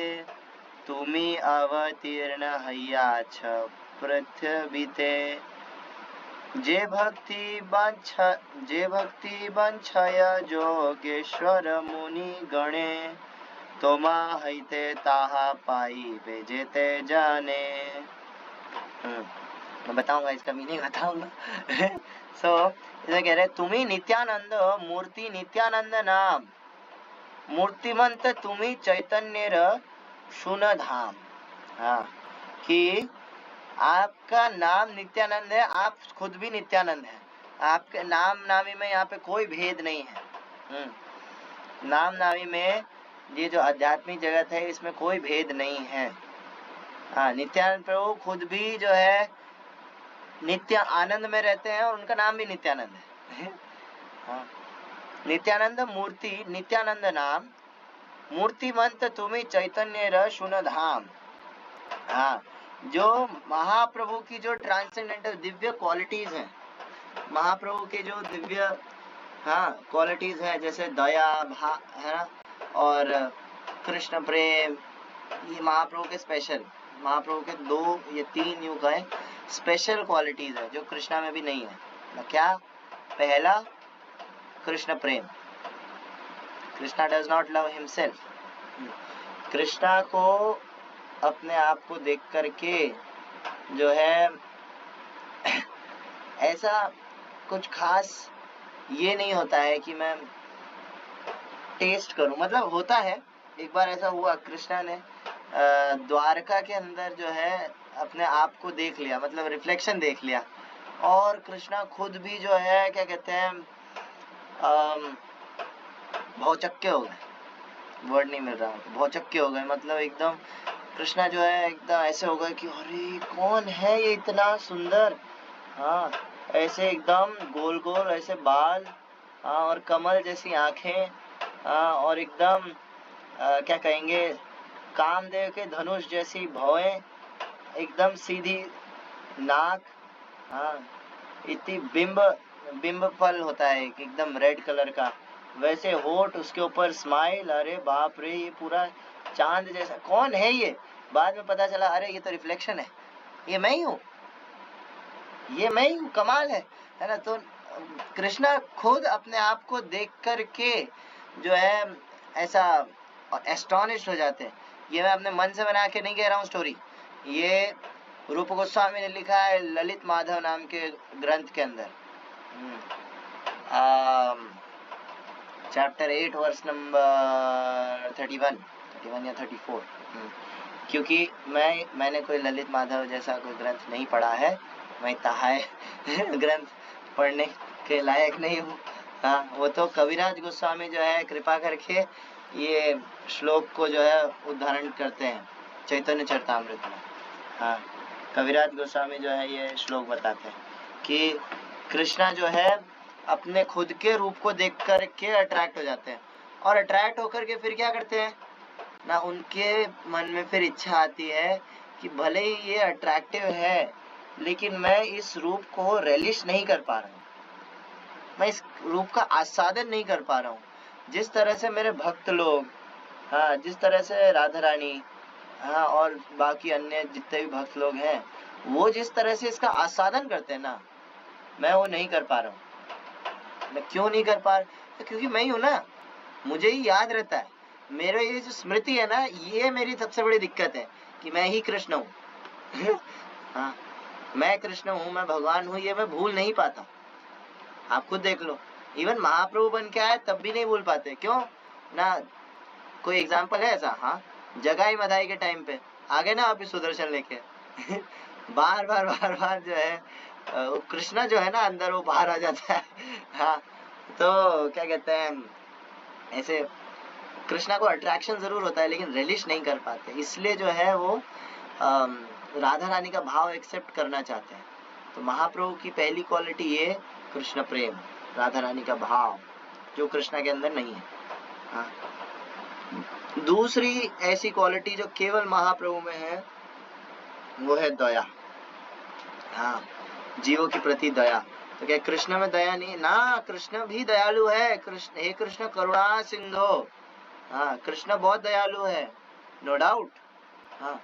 तुम्ही अवतीर्ण हय्याछ पृथ्वीते, जे भक्ति बंछय जोगेश्वर मुनि गणे तोमा हईते ताहा पाई वे जेते जाने। मैं बताऊंगा, इसका मीनिंग बताऊंगा। सो इसे कह रहे तुम्ही नित्यानंद मूर्ति नित्यानंद नाम मूर्तिमंत तुम्ही चैतन्य सुन धाम। हाँ, कि आपका नाम नित्यानंद है, आप खुद भी नित्यानंद है। आपके नाम नामी में यहाँ पे कोई भेद नहीं है। नाम नामी में ये जो आध्यात्मिक जगत है इसमें कोई भेद नहीं है। हाँ, नित्यानंद प्रभु खुद भी जो है नित्य आनंद में रहते हैं और उनका नाम भी नित्यानंद है। हाँ, नित्यानंद मूर्ति नित्यानंद नाम मूर्तिमंत तुम्हें चैतन्य सुन धाम। हाँ, जो महाप्रभु की जो ट्रांसेंडेंटल दिव्य क्वालिटीज हैं, महाप्रभु के जो दिव्य क्वालिटीज है, जैसे दया है ना, और कृष्ण प्रेम, ये महाप्रभु के स्पेशल, महाप्रभु के 2 या 3 यूं कहें स्पेशल क्वालिटीज है जो कृष्णा में भी नहीं है। ना क्या? पहला, कृष्ण प्रेम। Krishna does not love himself. Krishna को अपने आप को देख करके जो है ऐसा कुछ खास ये नहीं होता है कि मैं टेस्ट करूं। मतलब होता है, एक बार ऐसा हुआ, कृष्णा ने द्वारका के अंदर जो है अपने आप को देख लिया, मतलब रिफ्लेक्शन देख लिया, और कृष्णा खुद भी जो है क्या कहते हैं भौचक्के हो गए। वर्ड नहीं मिल रहा, भौचक्के हो गए, मतलब एकदम कृष्णा जो है एकदम ऐसे हो गए कि अरे कौन है ये इतना सुंदर। हाँ, ऐसे एकदम गोल गोल ऐसे बाल, और कमल जैसी आंखें, और एकदम क्या कहेंगे, कामदेव के धनुष जैसी भौएं, एकदम सीधी नाक, हाँ, इतनी बिंब फल होता है एकदम रेड कलर का, वैसे होठ, उसके ऊपर स्माइल। अरे बाप रे, ये पूरा चांद जैसा। कौन है ये? बाद में पता चला अरे ये तो रिफ्लेक्शन है, ये मैं ही हूँ, ये मैं ही हूँ। कमाल है ना। तो कृष्णा खुद अपने आप को देख करके जो है ऐसा एस्टोनिश्ड हो जाते हैं। ये मैं अपने मन से बना के नहीं कह रहा हूँ स्टोरी, ये रूप गोस्वामी ने लिखा है ललित माधव नाम के ग्रंथ के अंदर, चैप्टर 8 वर्स नंबर 31 या 34। क्योंकि मैंने कोई ललित माधव जैसा कोई ग्रंथ नहीं पढ़ा है, मैं इतना ग्रंथ पढ़ने के लायक नहीं हूँ। हाँ, वो तो कविराज गोस्वामी जो है कृपा करके ये श्लोक को जो है उदाहरण करते हैं चैतन्य चरितामृत में। हाँ, कविराज गोस्वामी जो है ये श्लोक बताते हैं कि कृष्णा जो है अपने खुद के रूप को देख कर के अट्रैक्ट हो जाते हैं, और अट्रैक्ट होकर के फिर क्या करते हैं ना, उनके मन में फिर इच्छा आती है कि भले ही ये अट्रैक्टिव है लेकिन मैं इस रूप को रेलिश नहीं कर पा रहा हूँ, मैं इस रूप का आस्वादन नहीं कर पा रहा हूँ। जिस तरह से मेरे भक्त लोग, हाँ, जिस तरह से राधा रानी, हाँ, और बाकी अन्य जितने भी भक्त लोग हैं, वो जिस तरह से इसका आस्वादन करते हैं ना, मैं वो नहीं कर पा रहा हूँ। मैं क्यों नहीं कर पा रहा? तो क्योंकि मैं ही हूँ ना, मुझे ही याद रहता है। मेरे ये जो स्मृति है ना, ये मेरी सबसे बड़ी दिक्कत है कि मैं ही कृष्ण हूँ। हाँ, मैं कृष्ण हूँ, मैं भगवान हूँ, ये मैं भूल नहीं पाता। आप खुद देख लो, इवन महाप्रभु बन के आए तब भी नहीं भूल पाते। क्यों ना? कोई एग्जाम्पल है ऐसा? हाँ, जगाई मधाई के टाइम पे आ गए ना आप सुदर्शन लेके। बार बार जो है कृष्णा जो है ना अंदर, वो बाहर आ जाता है। हाँ, तो क्या कहते हैं, ऐसे कृष्णा को अट्रैक्शन जरूर होता है लेकिन रिलीज नहीं कर पाते, इसलिए जो है वो राधा रानी का भाव एक्सेप्ट करना चाहते हैं। तो महाप्रभु की पहली क्वालिटी ये कृष्ण प्रेम, राधा रानी का भाव, जो कृष्णा के अंदर नहीं है। हाँ। दूसरी ऐसी क्वालिटी जो केवल महाप्रभु में है वो है दया। हाँ, जीवों के प्रति दया। तो क्या कृष्ण में दया नहीं? ना, कृष्ण भी दयालु है। कृष्ण, हे कृष्ण करुणा सिंधो। हाँ, कृष्ण बहुत दयालु है, नो डाउट। हाँ,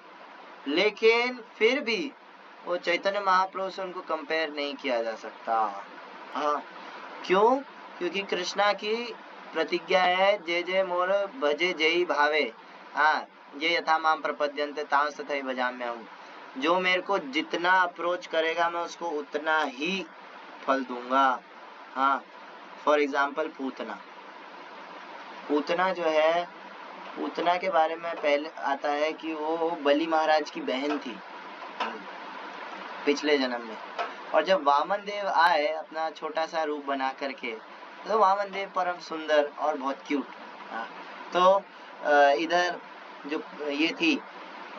लेकिन फिर भी वो चैतन्य महाप्रभु से उनको कंपेयर नहीं किया जा सकता। हाँ, क्यों? क्योंकि कृष्णा की प्रतिज्ञा है जय जय मोर भजे जय भावे। हाँ, ये यथा माम प्रपद्यन्ते तांस तथैव भजाम्यहम्। जो मेरे को जितना अप्रोच करेगा मैं उसको उतना ही फल दूंगा। हाँ, फॉर एग्जाम्पल पूतना। पूतना जो है, पूतना के बारे में पहले आता है कि वो बलि महाराज की बहन थी पिछले जन्म में। और जब वामन देव आए अपना छोटा सा रूप बना करके, तो वामन देव परम सुंदर और बहुत क्यूट। तो इधर जो ये थी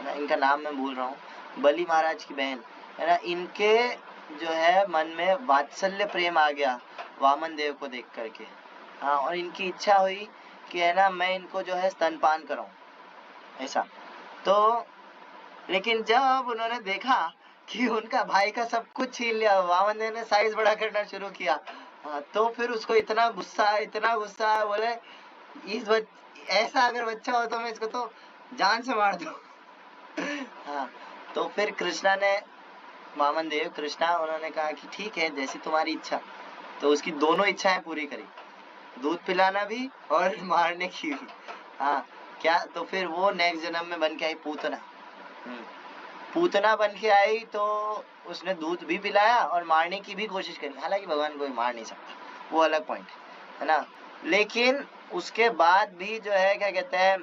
ना, इनका नाम मैं भूल रहा हूँ, बलि महाराज की बहन है ना, इनके जो है मन में वात्सल्य प्रेम आ गया वामन देव को देख करके। हाँ, और इनकी इच्छा हुई कि है ना मैं इनको जो है स्तनपान कराऊं, ऐसा। तो लेकिन जब उन्होंने देखा कि उनका भाई का सब कुछ छीन लिया, वामन देव ने साइज बड़ा करना शुरू किया। तो फिर उसको इतना गुस्सा, बोले ऐसा अगर बच्चा हो तो मैं इसको तो जान से मार दूं। हाँ, तो फिर कृष्णा ने, वामन देव कृष्णा, उन्होंने कहा कि ठीक है जैसी तुम्हारी इच्छा। तो उसकी दोनों इच्छाएं पूरी करी, दूध पिलाना भी और मारने की भी। हाँ, क्या? तो फिर वो नेक्स्ट जन्म में बन के आई पूतना। पूतना बन के आई तो उसने दूध भी पिलाया और मारने की भी कोशिश करी। हालांकि भगवान कोई मार नहीं सकता, वो अलग पॉइंट है ना। लेकिन उसके बाद भी जो है क्या कहते हैं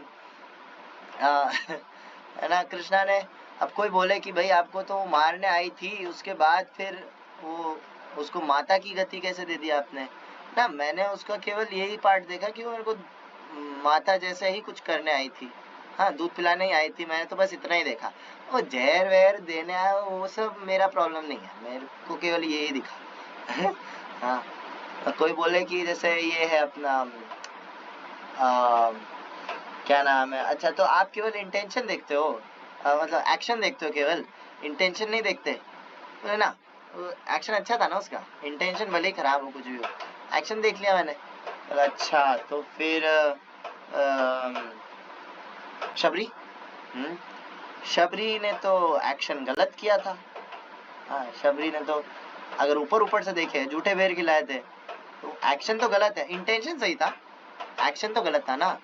है ना, कृष्णा ने, अब कोई बोले कि भाई आपको तो मारने आई थी, उसके बाद फिर वो उसको माता की गति कैसे दे दिया आपने ना। मैंने उसका केवल यही पार्ट देखा कि वो मेरे को माता जैसे ही कुछ करने आई थी। हाँ, दूध पिलाने ही आई थी, मैंने तो बस इतना ही देखा। वो जहर वहर देने आया वो सब मेरा प्रॉब्लम नहीं है, मेरे को केवल यही दिखा। हाँ, कोई बोले कि जैसे ये है अपना क्या नाम है, अच्छा तो आप केवल इंटेंशन देखते हो, मतलब एक्शन देखते हो, केवल इंटेंशन नहीं देखते है ना। एक्शन अच्छा था ना उसका, इंटेंशन भले ही खराब हो, कुछ भी हो, एक्शन देख लिया मैंने। अच्छा, तो फिर शबरी शबरी ने तो एक्शन गलत किया था। हाँ, शबरी ने तो अगर ऊपर से देखे, झूठे बेर खिलाए थे, तो एक्शन तो गलत है, इंटेंशन सही था, एक्शन तो गलत था ना।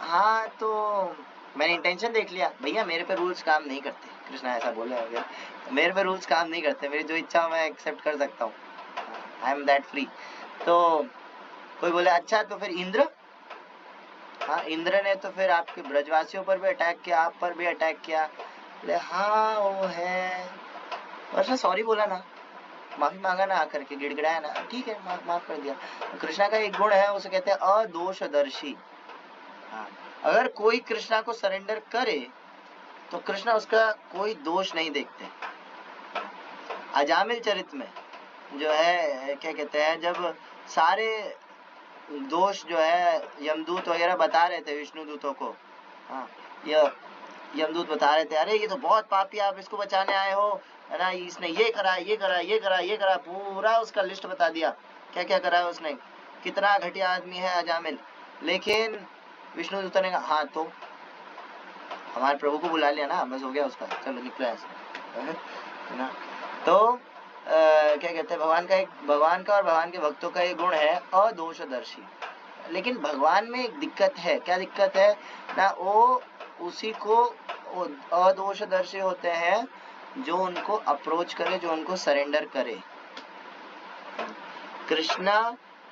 हाँ, तो मैंने इंटेंशन देख लिया, भैया मेरे पे रूल्स काम नहीं करते। कृष्णा ऐसा बोले, अगर मेरे पे रूल्स काम नहीं करते, मेरी जो इच्छा मैं एक्सेप्ट कर सकता हूँ, आई एम दैट फ्री। तो कोई बोले अच्छा तो फिर इंद्र, हाँ इंद्र ने तो फिर आपके ब्रजवासियों पर भी अटैक किया, आप पर भी अटैक किया। बोले हाँ वो है, उसने सॉरी बोला ना, माफी मांगा ना, आकर के गिड़गिड़ाया ना, ठीक है माफ कर दिया। कृष्णा का एक गुण है, उसे कहते हैं अदोषदर्शी। हाँ, अगर कोई कृष्णा को सरेंडर करे तो कृष्णा उसका कोई दोष नहीं देखते। अजामिल चरित में जो है क्या कहते हैं, जब सारे दोष जो है यमदूत वगैरह बता रहे थे विष्णु दूतों को, हाँ, ये यमदूत बता रहे थे, अरे ये तो बहुत पापी, आप इसको बचाने आए हो, है ना, इसने ये करा, ये करा, ये करा, ये करा, पूरा उसका लिस्ट बता दिया, क्या क्या करा है उसने, कितना घटिया आदमी है अजामिल। लेकिन विष्णु दूतों ने कहा हाँ तो हमारे प्रभु को बुला लिया ना, बस हो गया उसका, चलो निकलो ऐसे, है ना। तो क्या कहते हैं, भगवान का और भगवान के भक्तों का एक गुण है अदोषदर्शी। लेकिन भगवान में एक दिक्कत है, क्या दिक्कत है ना, वो उसी को अदोषदर्शी होते हैं जो उनको अप्रोच करे, जो उनको सरेंडर करे। Krishna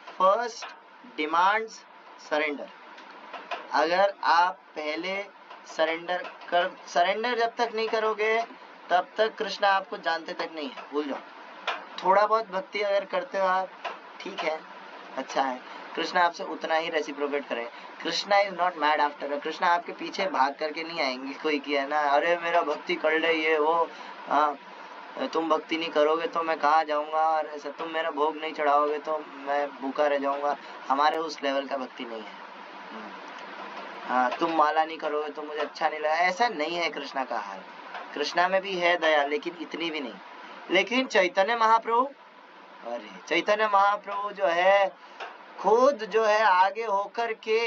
first demands surrender. अगर आप पहले सरेंडर जब तक नहीं करोगे तब तक कृष्णा आपको जानते तक नहीं है, भूल जाओ। थोड़ा बहुत भक्ति अगर करते हो आप, ठीक है, अच्छा है, कृष्णा आपसे उतना ही रेसिप्रोकेट करें। Krishna is not mad after, Krishna आपके पीछे भाग करके नहीं आएंगे कोई किया ना, अरे मेरा भक्ति कर ले ये वो, हाँ तुम भक्ति नहीं करोगे तो मैं कहाँ जाऊंगा, और ऐसा तुम मेरा भोग नहीं चढ़ाओगे तो मैं भूखा रह जाऊंगा। हमारे उस लेवल का भक्ति नहीं है। हाँ, तुम माला नहीं करोगे तो मुझे अच्छा नहीं लगा, ऐसा नहीं है कृष्णा का हाल। कृष्णा में भी है दया, लेकिन इतनी भी नहीं। लेकिन चैतन्य महाप्रभु, अरे चैतन्य महाप्रभु जो है खुद जो है आगे होकर के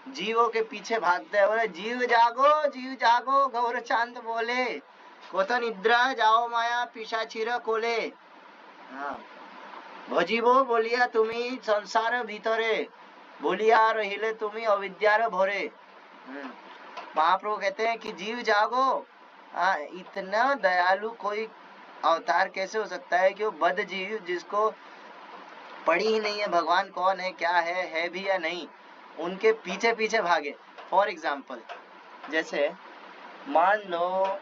जीवों के पीछे भागते हैं, बोले जीव जागो गौर चांद बोले, कोता निद्रा जाओ माया पिशाचिर कोले। हाँ, भजिबो बोलिया तुम्ही संसार भीतरे, बोलिया रहिले तुम्ही अविद्यार भरे। महाप्रभु कहते हैं कि जीव जागो। हाँ, इतना दयालु कोई अवतार कैसे हो सकता है कि वो बद्ध जीव जिसको पड़ी ही नहीं है भगवान कौन है, क्या है भी या नहीं, उनके पीछे पीछे भागे। फॉर एग्जाम्पल, जैसे मान लो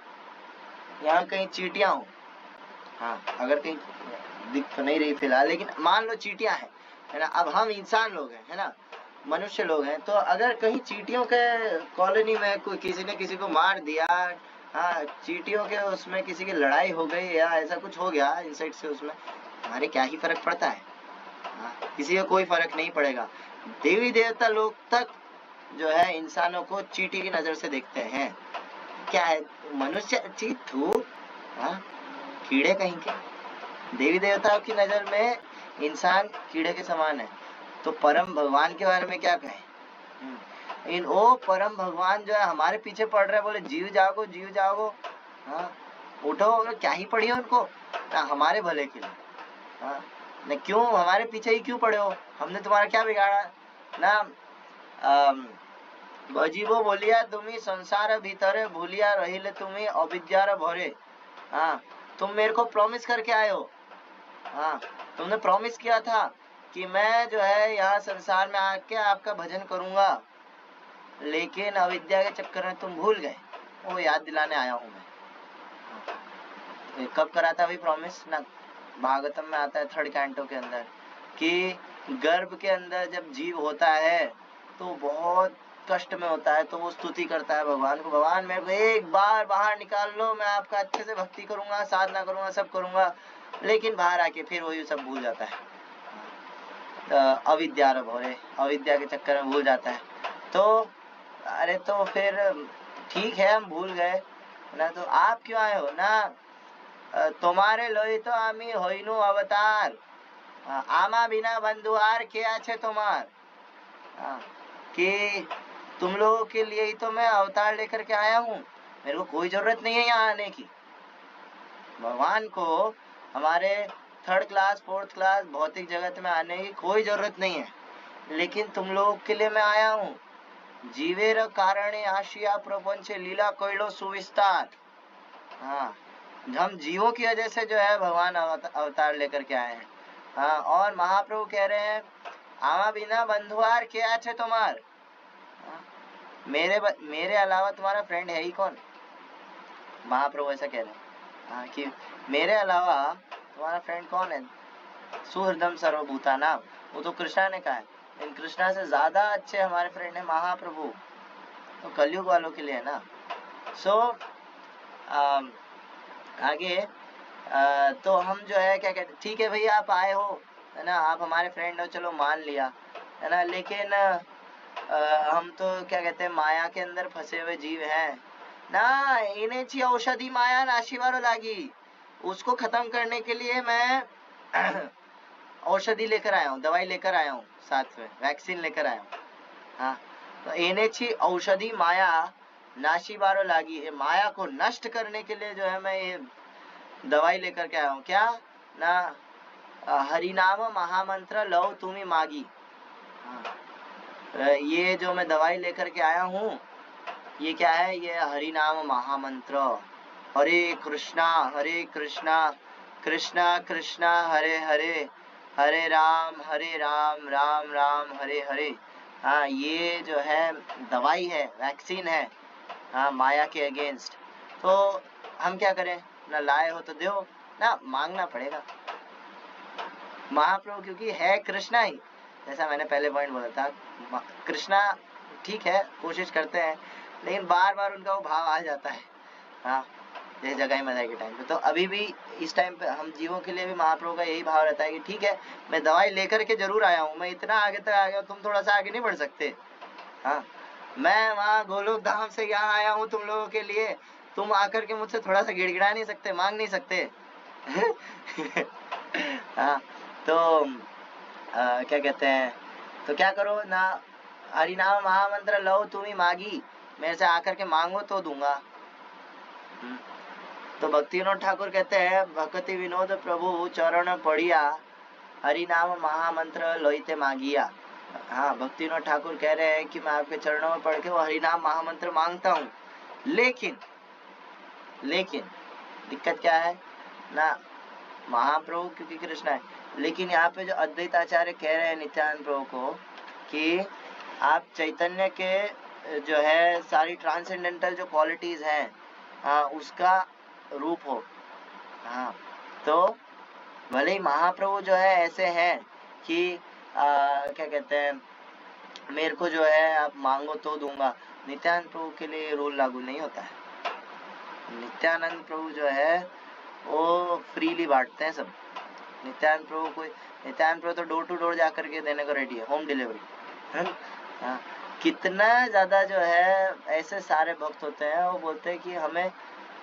यहाँ कहीं चींटियां हो। हाँ, अगर कहीं दिख तो नहीं रही फिलहाल, लेकिन मान लो चींटियां हैं, है ना। अब हम इंसान लोग हैं, है ना, मनुष्य लोग हैं, तो अगर कहीं चींटियों के कॉलोनी में कोई किसी ने किसी को मार दिया, हाँ, चींटियों के उसमें किसी की लड़ाई हो गई या ऐसा कुछ हो गया इंसेक्ट से, उसमें हमारे क्या ही फर्क पड़ता है। हाँ, किसी को कोई फर्क नहीं पड़ेगा। देवी देवता लोग तक जो है इंसानों को चींटी की नजर से देखते हैं। क्या है, मनुष्य चींटू, हाँ, कीड़े कहीं के। देवी देवताओं की नजर में इंसान कीड़े के समान है। तो परम भगवान के बारे में क्या कहें। इन ओ परम भगवान जो है हमारे पीछे पड़ रहे, बोले जीव जागो जीव जागो। हाँ, उठो, क्या ही पड़ी है उनको ना, हमारे भले के लिए। हाँ, न क्यों हमारे पीछे ही क्यों पड़े हो, हमने तुम्हारा क्या बिगाड़ा ना। भजिबो बोलिया तुम्ही संसार भीतरे, भूलिया रहिले तुम्ही अविद्यार भरे। हाँ, तुम मेरे को प्रॉमिस करके आए हो। हाँ, तुमने प्रॉमिस किया था कि मैं जो है यहाँ संसार में आके आपका भजन करूंगा, लेकिन अविद्या के चक्कर में तुम भूल गए। वो याद दिलाने आया हूँ मैं। कब करा था अभी प्रॉमिस ना, भागवतम में आता है 3rd कैंटो के अंदर कि गर्भ के अंदर जब जीव होता है तो बहुत कष्ट में होता है, तो वो स्तुति करता है भगवान को, भगवान मेरे को एक बार बाहर निकाल लो, मैं आपका अच्छे से भक्ति करूंगा, साधना करूंगा, सब करूंगा। लेकिन बाहर आके फिर वही सब भूल जाता है। अविद्या भरे, अविद्या के चक्कर में भूल जाता है। तो अरे तो फिर ठीक है, हम भूल गए ना, तो आप क्यों आए हो ना, तुम्हारे लोई तो आमी होइनु अवतार, आमा बिना बंधुआर क्या छे तुम्हार। कि तुम लोगों के लिए ही तो मैं अवतार लेकर के आया हूँ, मेरे को कोई जरूरत नहीं है यहाँ आने की। भगवान को हमारे 3rd क्लास 4th क्लास भौतिक जगत में आने की कोई जरूरत नहीं है, लेकिन तुम लोगों के लिए मैं आया हूँ। जीवेर कारणे आशिया प्रपंच लीला कोइलो सुविस्तार। हाँ, हम जीवों की वजह से जो है भगवान अवतार लेकर के आए हैं। हाँ, और महाप्रभु कह रहे हैं आमा बिना बंधुआर क्या है तुम्हार। हाँ, मेरे अलावा तुम्हारा फ्रेंड है ही कौन। महाप्रभु ऐसा कह रहे हैं। हाँ, कि मेरे अलावा तुम्हारा फ्रेंड कौन है, सुहृदम सर्वभूता नाम, वो तो कृष्णा ने कहा है। इन कृष्णा से ज्यादा अच्छे हमारे फ्रेंड है महाप्रभु, तो कलयुग वालों के लिए है ना। सो आगे तो हम जो है क्या कहते, ठीक है भैया आप आए हो, है ना, आप हमारे फ्रेंड हो, चलो मान लिया, है ना, लेकिन हम तो क्या कहते हैं माया के अंदर फंसे हुए जीव हैं ना। इन्हें ची औषधि माया नाशीवारो लागी, उसको खत्म करने के लिए मैं औषधि लेकर आया हूँ, दवाई लेकर आया हूँ, साथ में वैक्सीन लेकर आया हूँ। हाँ, तो इन्हें ची औषधि माया नाशीवारो लागी है, माया को नष्ट करने के लिए जो है मैं ये दवाई लेकर के आया हूँ। क्या ना, हरिनाम महामंत्र लो तुम्ही मागी। हाँ, ये जो मैं दवाई लेकर के आया हूँ ये क्या है, ये हरिनाम महामंत्र, हरे कृष्णा कृष्णा कृष्णा हरे हरे, हरे राम राम राम हरे हरे। हाँ, ये जो है दवाई है, वैक्सीन है, हाँ, माया के अगेंस्ट। तो हम क्या करें ना, लाए हो तो दो ना, मांगना पड़ेगा। महाप्रभु क्योंकि है कृष्णा ही, जैसा मैंने पहले पॉइंट बोला था, कृष्णा ठीक है कोशिश करते हैं, लेकिन बार बार उनका वो भाव आ जाता है। हाँ, जैसे जगाई मदाई के टाइम पे, तो अभी भी इस टाइम पे हम जीवों के लिए भी महाप्रभु का यही भाव रहता है कि ठीक है मैं दवाई लेकर के जरूर आया हूँ, मैं इतना आगे तक आ गया, तुम थोड़ा सा आगे नहीं बढ़ सकते। हाँ, मैं वहाँ गोलोक धाम से यहाँ आया हूँ तुम लोगों के लिए, तुम आकर के मुझसे थोड़ा सा गिड़गिड़ा नहीं सकते, मांग नहीं सकते। हाँ, तो क्या कहते हैं, तो क्या करो ना, हरिनाम महामंत्र लो तुम्ही मागी, मेरे से आकर के मांगो तो दूंगा। तो भक्ति विनोद ठाकुर कहते हैं, भक्ति विनोद प्रभु चरण पढ़िया, हरि नाम महामंत्र लोइते मांगिया। हाँ, भक्ति विनोद ठाकुर कह रहे हैं कि मैं आपके चरणों में पढ़ के वो हरि नाम महामंत्र मांगता हूँ, लेकिन दिक्कत क्या है ना, महाप्रभु क्योंकि कृष्ण है, लेकिन यहाँ पे जो अद्वैत आचार्य कह रहे हैं नित्यानंद प्रभु को कि आप चैतन्य के जो है सारी ट्रांसेंडेंटल जो क्वालिटीज हैं उसका रूप हो। हाँ, तो भले ही महाप्रभु जो है ऐसे हैं कि क्या कहते हैं, मेरे को जो है आप मांगो तो दूंगा, नित्यानंद प्रभु के लिए रूल लागू नहीं होता है। नित्यानंद प्रभु जो है वो फ्रीली बांटते हैं सब। नित्यानंद प्रभु तो डोर टू डोर जा करके देने को रेडी है, होम डिलीवरी। हाँ, कितना ज्यादा जो है ऐसे सारे भक्त होते हैं, वो बोलते हैं कि हमें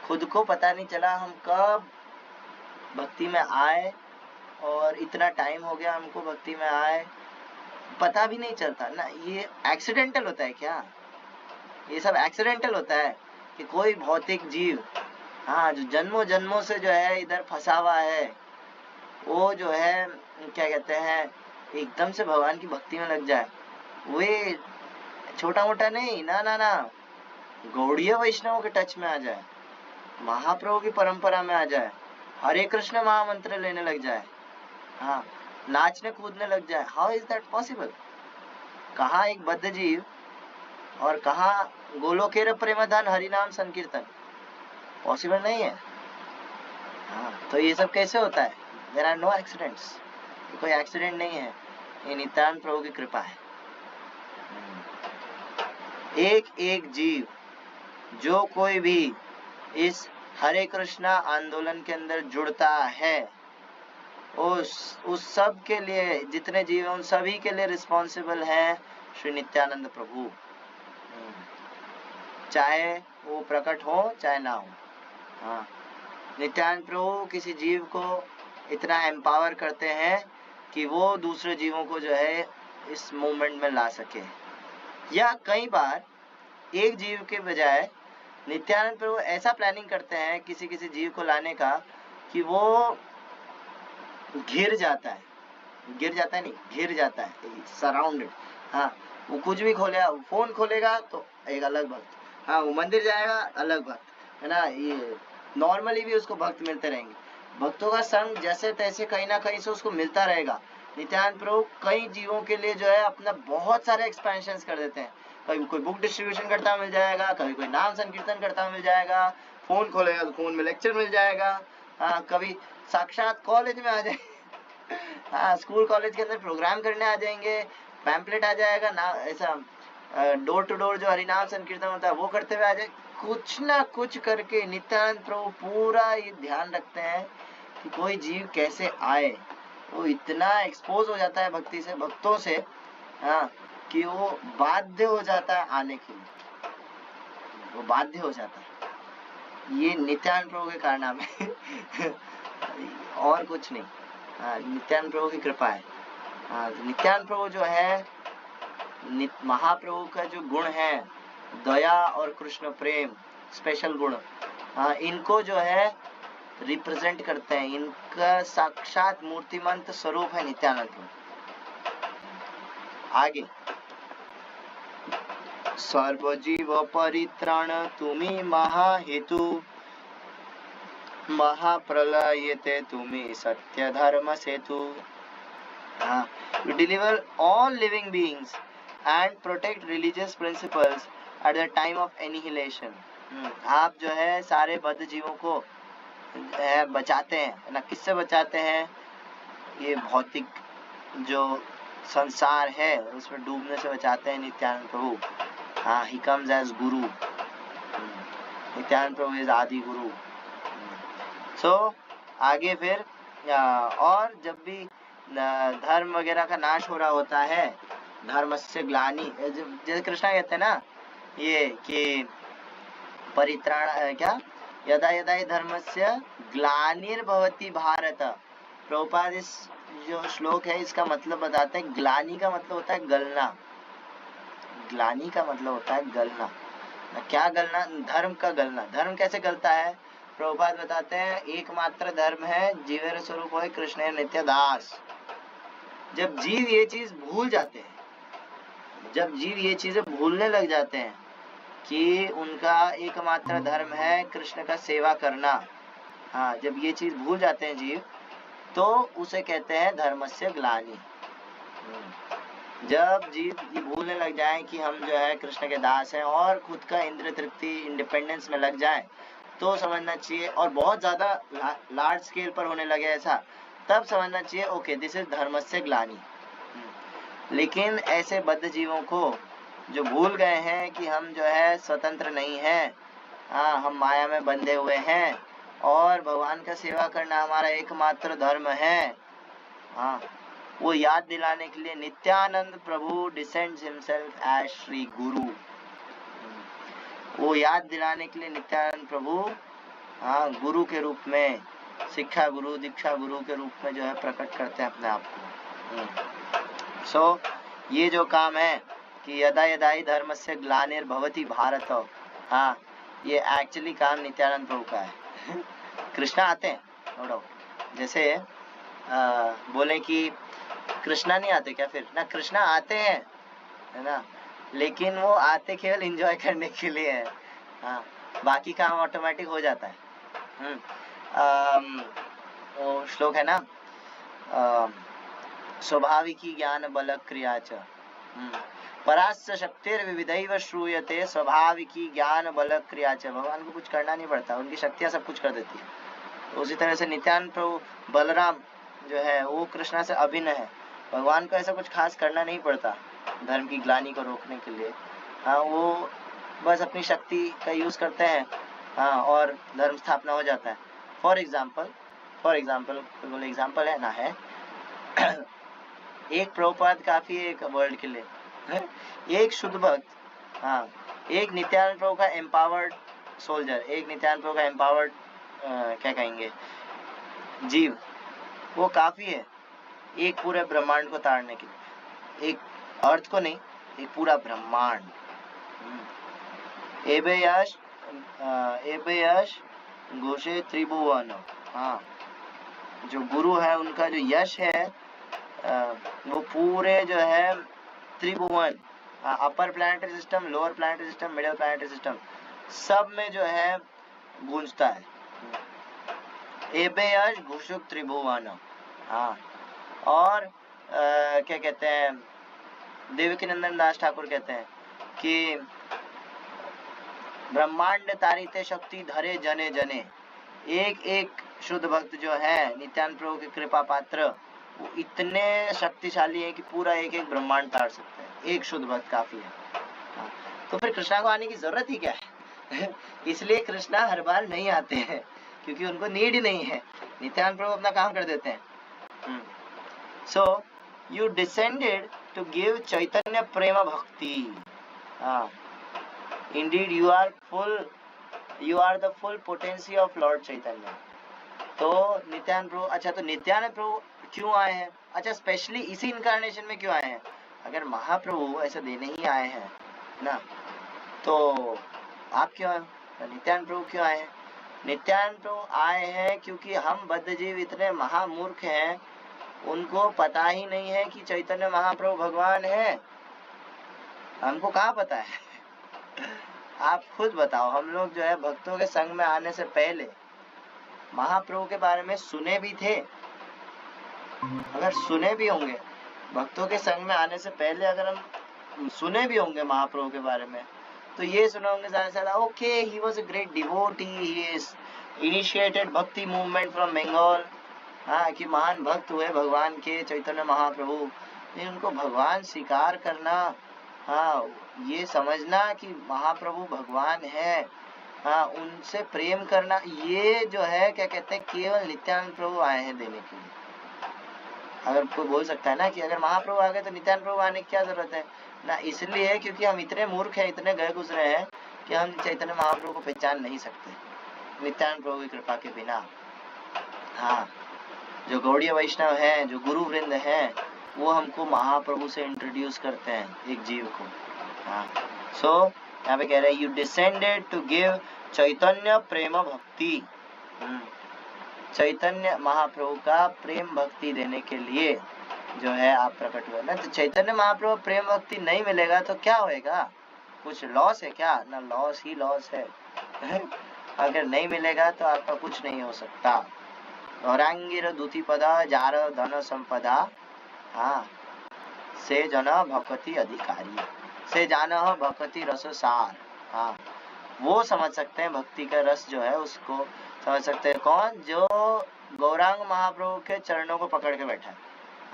खुद को पता नहीं चला हम कब भक्ति में आए, और इतना टाइम हो गया हमको भक्ति में आए, पता भी नहीं चलता ना। ये एक्सीडेंटल होता है क्या? ये सब एक्सीडेंटल होता है कि कोई भौतिक जीव हाँ जो जन्मों जन्मों से जो है इधर फंसा हुआ है, वो जो है क्या कहते हैं एकदम से भगवान की भक्ति में लग जाए। वे छोटा मोटा नहीं, ना गौड़ीय वैष्णव के टच में आ जाए, महाप्रभु की परंपरा में आ जाए, हरे कृष्ण महामंत्र लेने लग जाए, हाँ, नाचने कूदने लग जाए। How is that possible? कहाँ एक बद्ध जीव और कहाँ गोलोकेर प्रेमधन हरिनाम संकीर्तन, पॉसिबल नहीं है। हाँ, तो ये सब कैसे होता है? देयर आर नो एक्सीडेंट्स, कोई एक्सीडेंट नहीं है, ये नित्यानंद प्रभु की कृपा है। एक एक जीव जो कोई भी इस हरे कृष्णा आंदोलन के अंदर जुड़ता है, उस सब के लिए, जितने जीव उन सभी के लिए रिस्पॉन्सिबल है श्री नित्यानंद प्रभु, चाहे वो प्रकट हो चाहे ना हो। हाँ, नित्यानंद प्रभु किसी जीव को इतना एम्पावर करते हैं कि वो दूसरे जीवों को जो है इस मूवमेंट में ला सके। या कई बार एक जीव के बजाय नित्यानंद प्रभु ऐसा प्लानिंग करते हैं किसी किसी जीव को लाने का कि वो घिर जाता है सराउंडेड। हाँ, वो कुछ भी खोलेगा, फोन खोलेगा तो एक अलग भक्त, हाँ, वो मंदिर जाएगा अलग भक्त, है ना। ये नॉर्मली भी उसको भक्त मिलते रहेंगे, भक्तों का संग जैसे तैसे कहीं ना कहीं से उसको मिलता रहेगा। नित्यानंद प्रभु कई जीवों के लिए जो है अपना बहुत सारे एक्सपेंशन कर देते हैं। कभी कोई बुक डिस्ट्रीब्यूशन करता हुआ मिल जाएगा, कभी कोई नाम संकीर्तन करता हुआ मिल जाएगा, फोन खोलेगा तो फोन में लेक्चर मिल जाएगा, हाँ, कभी साक्षात कॉलेज में आ जाए, हाँ, स्कूल कॉलेज के अंदर प्रोग्राम करने आ जाएंगे, पैम्पलेट आ जाएगा ना, ऐसा डोर टू डोर जो हरिनाम संकीर्तन होता है वो करते हुए आ जाए। कुछ ना कुछ करके नित्यानंद प्रभु पूरा ये ध्यान रखते हैं कि कोई जीव कैसे आए। वो इतना एक्सपोज हो जाता है भक्ति से, भक्तों से, हाँ, कि वो बाध्य हो जाता है आने के लिए, वो बाध्य हो जाता है। ये नित्यानंद प्रभु के कारनामे है और कुछ नहीं। हाँ, नित्यानंद प्रभु की कृपा है। हाँ, नित्यानंद प्रभु जो है, महाप्रभु का जो गुण है दया और कृष्ण प्रेम, स्पेशल गुण, हाँ, इनको जो है रिप्रेजेंट करते हैं, इनका साक्षात मूर्तिमंत स्वरूप है नित्यानंद प्रभु। आगे, सर्वजीव परित्राण तुम्ही महाहेतु, महाप्रलयते तुम्ही सत्य धर्म सेतु। You deliver all living beings and protect religious principles at the time of annihilation. आप जो है सारे बद्ध जीवों को बचाते हैं ना। किससे बचाते हैं? ये भौतिक जो संसार है उसमें डूबने से बचाते हैं नित्यानंद प्रभु। हाँ, he comes as Guru. Nityanand Prabhu is आदि गुरु। आगे फिर और जब भी धर्म वगैरह का नाश हो रहा होता है, धर्मस्य ग्लानि, जैसे कृष्णा कहते हैं ना ये कि परित्राण क्या, यदा यदा ही धर्मस्य ग्लानिर्भवति भारत। प्रभुपाद इस जो श्लोक है इसका मतलब बताते हैं। ग्लानि का मतलब होता है गलना, ग्लानि का मतलब होता है गलना। क्या गलना? धर्म का गलना। धर्म कैसे गलता है? प्रभुपाद बताते हैं एकमात्र धर्म है जीवेर स्वरूप होय कृष्ण नित्य दास। जब जीव ये चीज भूल जाते हैं, जब जीव ये चीजें भूलने लग जाते हैं कि उनका एकमात्र धर्म है कृष्ण का सेवा करना, हाँ, जब ये चीज भूल जाते हैं जीव, तो उसे कहते हैं धर्मस्य ग्लानि। जब जीव ये भूलने लग जाए कि हम जो है कृष्ण के दास हैं और खुद का इंद्रिय तृप्ति इंडिपेंडेंस में लग जाए, तो समझना चाहिए, और बहुत ज्यादा लार्ज स्केल पर होने लगे ऐसा, तब समझना चाहिए ओके दिस इज धर्मस्य ग्लानि। लेकिन ऐसे बद्ध जीवों को जो भूल गए हैं कि हम जो है स्वतंत्र नहीं हैं, हाँ, हम माया में बंधे हुए हैं और भगवान का सेवा करना हमारा एकमात्र धर्म है, हाँ, वो याद दिलाने के लिए नित्यानंद प्रभु डिसेंड्स हिमसेल्फ एज श्री गुरु। वो याद दिलाने के लिए नित्यानंद प्रभु, हाँ, गुरु के रूप में, शिक्षा गुरु दीक्षा गुरु के रूप में जो है प्रकट करते हैं अपने आप को। सो ये जो काम है कि यदा यदा ही धर्मस्य ग्लानिर्भवति भारत, हाँ, ये एक्चुअली काम नित्यानंद प्रभु का है। कृष्णा आते हैं नो डाउट, जैसे बोले कि कृष्णा नहीं आते क्या, फिर ना कृष्णा आते हैं, है ना, लेकिन वो आते केवल एंजॉय करने के लिए है, हाँ, बाकी काम ऑटोमेटिक हो जाता है। वो श्लोक है ना, स्वाभाविकी ज्ञान बल क्रिया च परास्य शक्तिर विविधैव श्रूयते स्वाभाविकी ज्ञान बल क्रिया च। भगवान को कुछ करना नहीं पड़ता, उनकी शक्तियां सब कुछ कर देती है। उसी तरह से नित्यानंद प्रभु बलराम जो है वो कृष्णा से अभिन्न है, भगवान को ऐसा कुछ खास करना नहीं पड़ता धर्म की ग्लानि को रोकने के लिए, हाँ, वो बस अपनी शक्ति का यूज करते हैं, हाँ, और धर्म स्थापना हो जाता है। फॉर एग्जाम्पल बोले एग्जाम्पल है ना, है एक प्रभुपाद काफी एक वर्ल्ड के लिए, एक शुद्ध भक्त, हाँ, एक नित्यानंद प्रभु का एम्पावर्ड सोल्जर, एक नित्यानंद प्रभु का एम्पावर्ड क्या कहेंगे जीव, वो काफी है एक पूरे ब्रह्मांड को ताड़ने के लिए, एक अर्थ को नहीं, एक पूरा ब्रह्मांड। एबेयश घोषे त्रिभुवन, हाँ, जो गुरु है उनका जो यश है वो पूरे जो है त्रिभुवन, upper planetary system, lower planetary system, middle planetary system, सब में जो है गूंजता है। एबेयश घोषुक त्रिभुवन, हाँ, और क्या कहते हैं, देवकीनंदन दास ठाकुर कहते हैं कि ब्रह्मांड तारिते शक्ति धरे जने जने। एक एक शुद्ध भक्त जो है नित्यानंद प्रभु के कृपा पात्र, वो इतने शक्तिशाली है कि पूरा एक एक ब्रह्मांड तार सकते हैं, एक शुद्ध भक्त काफी है, हाँ। तो फिर कृष्णा को आने की जरूरत ही क्या है? इसलिए कृष्णा हर बार नहीं आते हैं क्योंकि उनको नीड ही नहीं है, नित्यानंद प्रभु अपना काम कर देते हैं। So you descended to give Chaitanya prema bhakti. Indeed you are the full potency of Lord Chaitanya. तो नित्यानंद प्रभु, अच्छा, तो नित्यानंद प्रभु क्यों आए हैं? अच्छा, स्पेशली इसी इनकारनेशन में क्यों आए हैं? अगर महाप्रभु ऐसा देने ही आए हैं ना, तो आप क्यों आए? नित्यानंद प्रभु क्यों आए हैं? नित्यानंद प्रभु आए हैं क्योंकि हम बद्ध जीव इतने महामूर्ख हैं, उनको पता ही नहीं है कि चैतन्य महाप्रभु भगवान है। हमको कहाँ पता है? आप खुद बताओ, हम लोग जो है भक्तों के संग में आने से पहले महाप्रभु के बारे में सुने भी थे, अगर सुने भी होंगे, भक्तों के संग में आने से पहले अगर हम सुने भी होंगे महाप्रभु के बारे में, तो ये सुने होंगे ज्यादा से ज्यादा okay he was a great devotee, he is initiated भक्ति मूवमेंट फ्रॉम बंगाल, हाँ, कि महान भक्त हुए भगवान के चैतन्य महाप्रभु। उनको भगवान स्वीकार करना, हाँ, ये समझना कि महाप्रभु भगवान है, हाँ, उनसे प्रेम करना, ये जो है क्या कहते हैं केवल नित्यानंद प्रभु आए हैं देने के लिए। अगर कोई बोल सकता है ना कि अगर महाप्रभु आ गए तो नित्यानंद प्रभु आने की क्या जरूरत है ना, इसलिए क्योंकि हम इतने मूर्ख हैं, इतने गए गुजरे हैं कि हम चैतन्य महाप्रभु को पहचान नहीं सकते नित्यानंद प्रभु की कृपा के बिना। हाँ, जो गौड़ीय वैष्णव हैं, जो गुरु वृंद हैं, वो हमको महाप्रभु से इंट्रोड्यूस करते हैं एक जीव को। हाँ, सो यहाँ पे कह रहे हैं यू डिसेंडेड टू गिव चैतन्य प्रेम भक्ति, चैतन्य महाप्रभु का प्रेम भक्ति देने के लिए जो है आप प्रकट हुए ना। तो चैतन्य महाप्रभु प्रेम भक्ति नहीं मिलेगा तो क्या होएगा? कुछ लॉस है क्या? ना, लॉस ही लॉस है। अगर नहीं मिलेगा तो आपका कुछ नहीं हो सकता। गौरांगीर दूती पदा जार धन संपदा, हाँ, से जन भक्ति अधिकारी, से जान भक्ति रस सार। हाँ, वो समझ सकते हैं भक्ति का रस जो है, उसको समझ सकते हैं। कौन? जो गौरांग महाप्रभु के चरणों को पकड़ के बैठा है,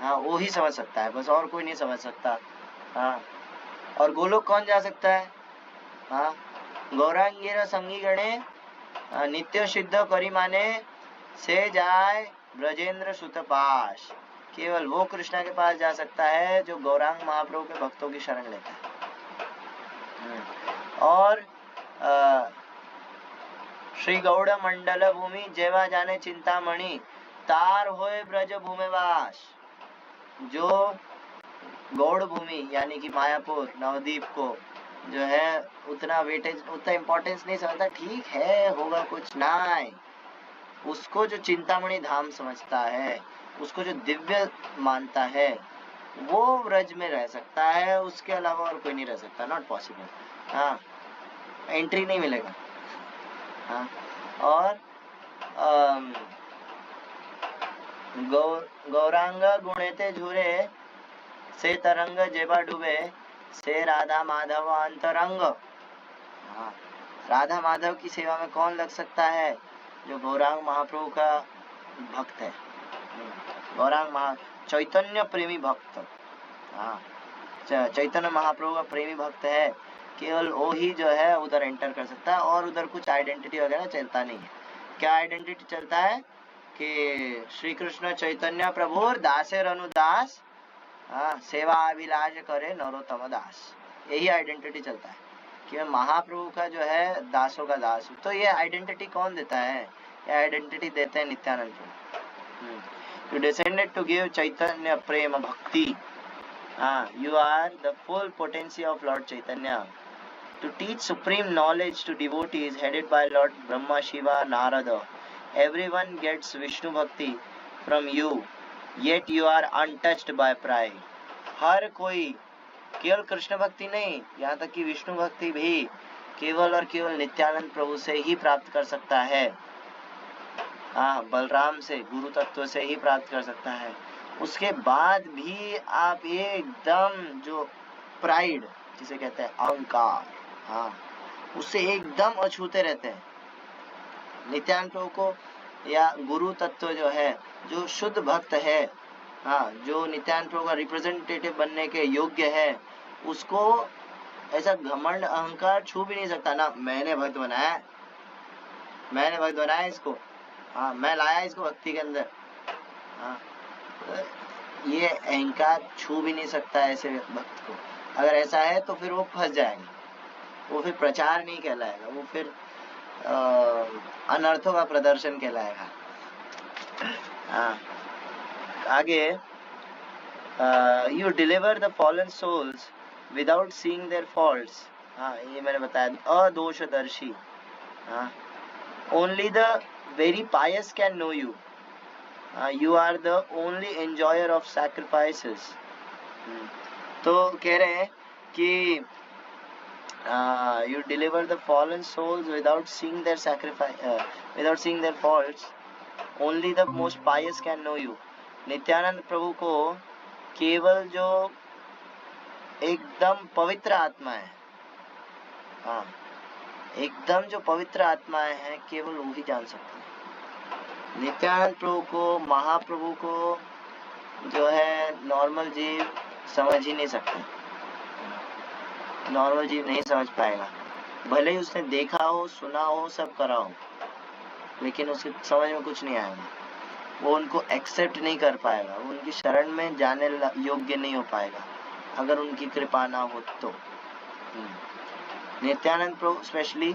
हाँ, वो ही समझ सकता है, बस और कोई नहीं समझ सकता। हाँ, और गोलोक कौन जा सकता है? हाँ, गौरांगीर संगी गणे नित्य सिद्ध करी माने, से जाए ब्रजेंद्र सुत पाश। केवल वो कृष्णा के पास जा सकता है जो गौरांग महाप्रभु के भक्तों की शरण लेता है। और श्री गौड़ मंडल भूमि जेवा जाने चिंतामणि, तार होए ब्रज भूमिवास। जो गौड़ भूमि यानी कि मायापुर नवदीप को जो है उतना वेटेज, उतना इम्पोर्टेंस नहीं समझता, ठीक है होगा कुछ नहीं, उसको जो चिंतामणि धाम समझता है, उसको जो दिव्य मानता है, वो ब्रज में रह सकता है, उसके अलावा और कोई नहीं रह सकता। Not possible. हाँ, एंट्री नहीं मिलेगा। हाँ, और गौरांग गुणेते झूरे, से तरंग जेबा डूबे, से राधा माधव अंतरंग। हाँ, राधा माधव की सेवा में कौन लग सकता है? जो गौरांग महाप्रभु का भक्त है, गौरांग चैतन्य प्रेमी भक्त। हाँ, चैतन्य महाप्रभु का प्रेमी भक्त है, केवल वो ही जो है उधर एंटर कर सकता है। और उधर कुछ आइडेंटिटी वगैरह चलता नहीं है। क्या आइडेंटिटी चलता है? कि श्री कृष्ण चैतन्य प्रभु दासेर अनुदास, हाँ, सेवा अभिलाष करे नरोत्तम दास, यही आइडेंटिटी चलता है कि मैं महाप्रभु का जो है दासों का दास हूँ। तो ये आइडेंटिटी कौन देता है? ये आइडेंटिटी देते हैं नित्यानंद प्रभु। यू डिसेंडेड टू गिव चैतन्य प्रेम भक्ति। You are the full potency of Lord Chaitanya. To teach supreme knowledge to devotees headed by Lord Brahma, Shiva, Narada. Everyone gets Vishnu Bhakti from you, yet you are untouched by pride. हर कोई केवल कृष्ण भक्ति नहीं, यहाँ तक कि विष्णु भक्ति भी केवल और केवल नित्यानंद प्रभु से ही प्राप्त कर सकता है। हाँ, बलराम से, गुरु तत्व से ही प्राप्त कर सकता है। उसके बाद भी आप एकदम जो प्राइड जिसे कहते हैं अहंकार, हाँ, उससे एकदम अछूते रहते हैं। नित्यानंद प्रभु को या गुरु तत्व जो है, जो शुद्ध भक्त है, हाँ, जो नित्यानंद प्रभु का रिप्रेजेंटेटिव बनने के योग्य है, उसको ऐसा घमंड अहंकार छू भी नहीं सकता ना। मैंने भक्त बनाया, मैंने भक्त बनाया इसको, हाँ, मैं लाया इसको भक्ति के अंदर, हाँ, ये अहंकार छू भी नहीं सकता ऐसे भक्त को। अगर ऐसा है तो फिर वो फंस जाएगा, वो फिर प्रचार नहीं कहलाएगा, वो फिर अनर्थों का प्रदर्शन कहलाएगा। हाँ, आगे you deliver the fallen souls without seeing their faults. हाँ, ये मैंने बताया, अदोषदर्शी। हाँ, only the very pious can know you. You are the only enjoyer of sacrifices. तो कह रहे हैं कि you deliver the fallen souls without seeing their sacrifice, without seeing their faults. Only the most pious can know you. Nityanand प्रभु को केवल जो एकदम पवित्र आत्मा है, हाँ, एकदम जो पवित्र आत्माएं हैं, केवल वो ही जान सकते हैं। नित्यानंद प्रभु को, महाप्रभु को जो है नॉर्मल जीव समझ ही नहीं सकते। नॉर्मल जीव नहीं समझ पाएगा, भले ही उसने देखा हो, सुना हो, सब करा हो, लेकिन उसके समझ में कुछ नहीं आएगा। वो उनको एक्सेप्ट नहीं कर पाएगा, वो उनकी शरण में जाने योग्य नहीं हो पाएगा अगर उनकी कृपा ना हो तो। नित्यानंद प्रभु स्पेशली